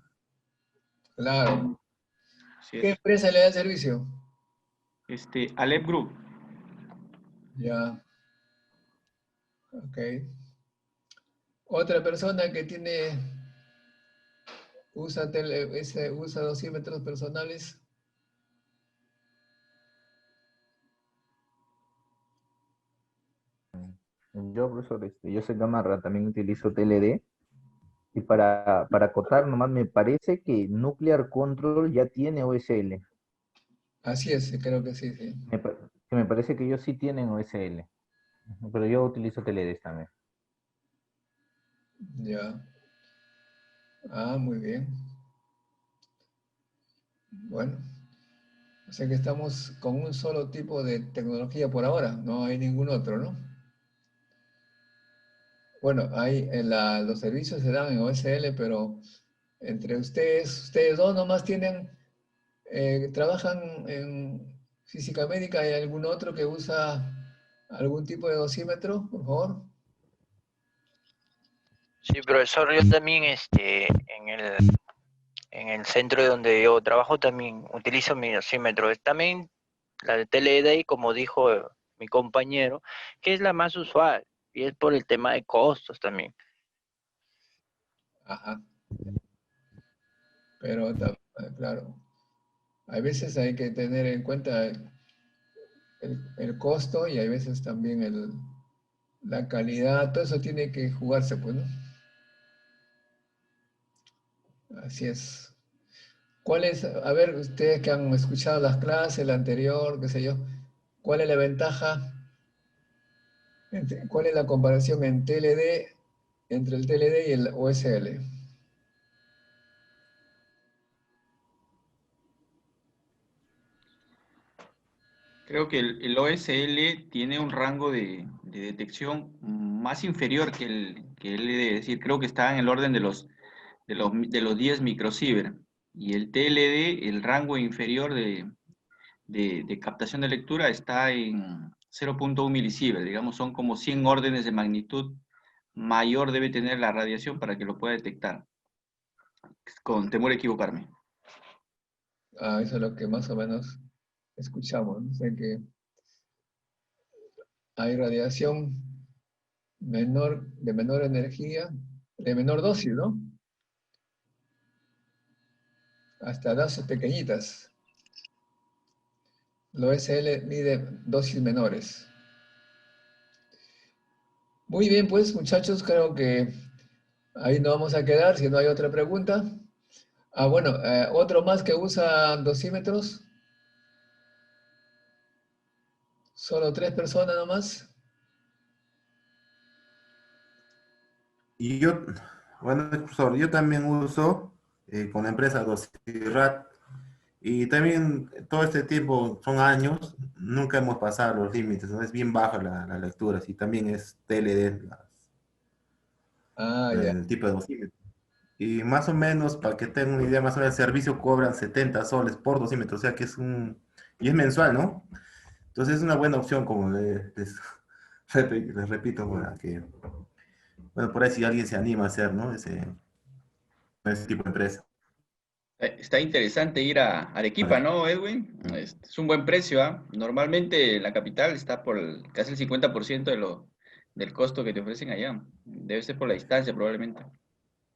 Claro. Así ¿Qué es. empresa le da servicio? Alep Group. Ya, ok. Otra persona que tiene usa dosímetros personales? Yo, profesor, yo soy gamarra, también utilizo TLD. Y para acotar nomás, me parece que Nuclear Control ya tiene OSL. Así es, creo que sí, sí. Que me parece que ellos sí tienen OSL. Pero yo utilizo TLD también. Ya. Ah, muy bien. Bueno, o sea que estamos con un solo tipo de tecnología por ahora, no hay ningún otro, ¿no? Bueno, los servicios se dan en OSL, pero entre ustedes dos nomás trabajan en física médica. ¿Hay algún otro que usa algún tipo de dosímetro, por favor? Sí, profesor, yo también en el centro donde yo trabajo también utilizo mi dosímetro. Es también la de TLD, como dijo mi compañero, que es la más usual y es por el tema de costos también. Ajá, pero claro, hay veces hay que tener en cuenta el costo y hay veces también la calidad, todo eso tiene que jugarse, pues, ¿no? Así es. A ver, ustedes que han escuchado las clases, la anterior, qué sé yo, cuál es la ventaja, cuál es la comparación entre el TLD y el OSL? Creo que el OSL tiene un rango de detección más inferior que el LD, es decir, creo que está en el orden de los 10 microsievert. Y el TLD, el rango inferior de captación de lectura está en 0.1 milisievert, digamos, son como 100 órdenes de magnitud mayor debe tener la radiación para que lo pueda detectar, con temor a equivocarme. Ah, eso es lo que más o menos escuchamos, ¿no? O sea que hay radiación de menor energía, de menor dosis, ¿no? Hasta dosis pequeñitas. El OSL mide dosis menores. Muy bien, pues muchachos, creo que ahí nos vamos a quedar si no hay otra pregunta. Ah, bueno, otro más que usa dosímetros. Solo 3 personas nomás. Y yo, bueno, profesor, yo también uso con la empresa Dosirat. Y también todo este tiempo, son años, nunca hemos pasado los límites, ¿no? Es bien baja la lectura, sí, también es TLD, Ah, ya. el tipo de dosímetro. Y más o menos, para que tengan una idea, más o menos el servicio cobran 70 soles por dosímetro, o sea que y es mensual, ¿no? Entonces es una buena opción, como les repito, bueno, por ahí si alguien se anima a hacer, ¿no? Ese tipo de empresa. Está interesante ir a Arequipa, ¿no, Edwin? Es un buen precio, ¿ah? Normalmente la capital está por casi el 50% del costo que te ofrecen allá. Debe ser por la distancia, probablemente.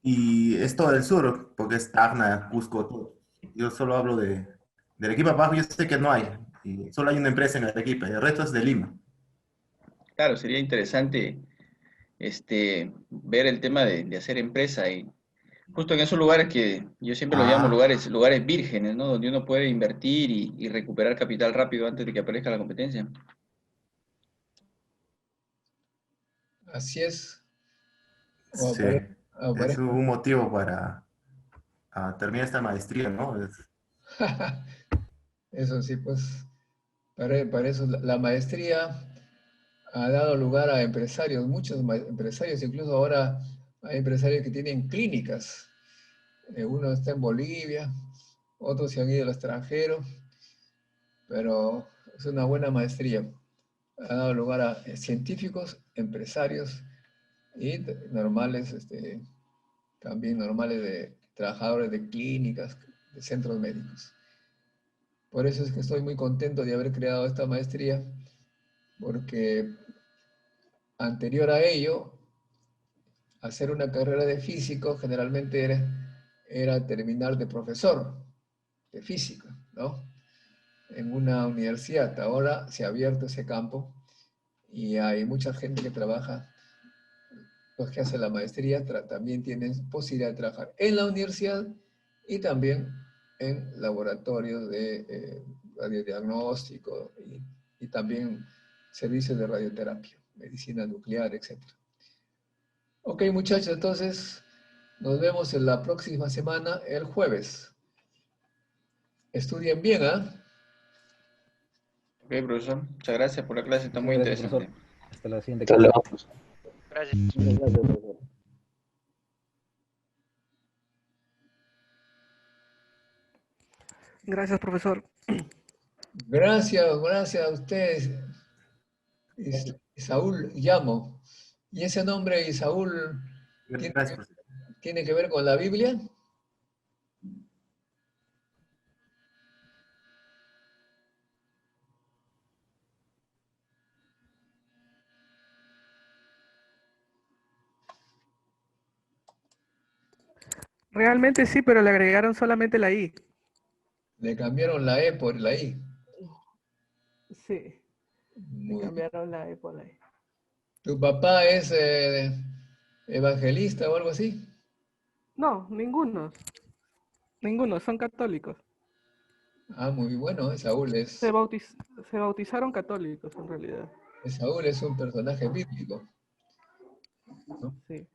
Y es todo el sur, porque es Tacna, Cusco, todo. Yo solo hablo de Arequipa abajo, yo sé que no hay. Y solo hay una empresa en Arequipa, y el resto es de Lima. Claro, sería interesante ver el tema de hacer empresa y justo en esos lugares que yo siempre los llamo Ah, lugares vírgenes, ¿no? Donde uno puede invertir y recuperar capital rápido antes de que aparezca la competencia. Así es. O sí. Es aparezca. un motivo para terminar esta maestría, ¿no? Eso sí, pues, para eso la maestría ha dado lugar a empresarios, muchos empresarios, incluso ahora hay empresarios que tienen clínicas. Uno está en Bolivia, otros se han ido al extranjero, pero es una buena maestría. Ha dado lugar a científicos, empresarios y normales, también normales de trabajadores de clínicas, de centros médicos. Por eso es que estoy muy contento de haber creado esta maestría, porque anterior a ello, hacer una carrera de físico generalmente era terminar de profesor de física, ¿no? En una universidad. Ahora se ha abierto ese campo y hay mucha gente que trabaja, los que hacen la maestría también tienen posibilidad de trabajar en la universidad y también en laboratorios de radiodiagnóstico y también servicios de radioterapia, medicina nuclear, etc. Ok, muchachos, entonces nos vemos en la próxima semana, el jueves. Estudien bien, ¿ah? Ok, profesor. Muchas gracias por la clase, está Muchas muy gracias, interesante. profesor. Hasta la siguiente Hasta clase. luego. Gracias. Muchas gracias, profesor. Gracias, profesor. Gracias a ustedes. Isaúl Llamo. ¿Y ese nombre Isaúl tiene que ver con la Biblia? Realmente sí, pero le agregaron solamente la I. Le cambiaron la E por la I. Sí, le Muy bien. cambiaron la E por la I. ¿Tu papá es evangelista o algo así? No, ninguno. Ninguno, son católicos. Ah, muy bueno, Saúl Se bautizaron católicos en realidad. Saúl es un personaje bíblico, ¿no? Sí.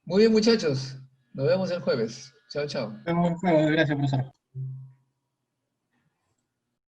Muy bien, muchachos. Nos vemos el jueves. Chao, chao. Gracias, profesor.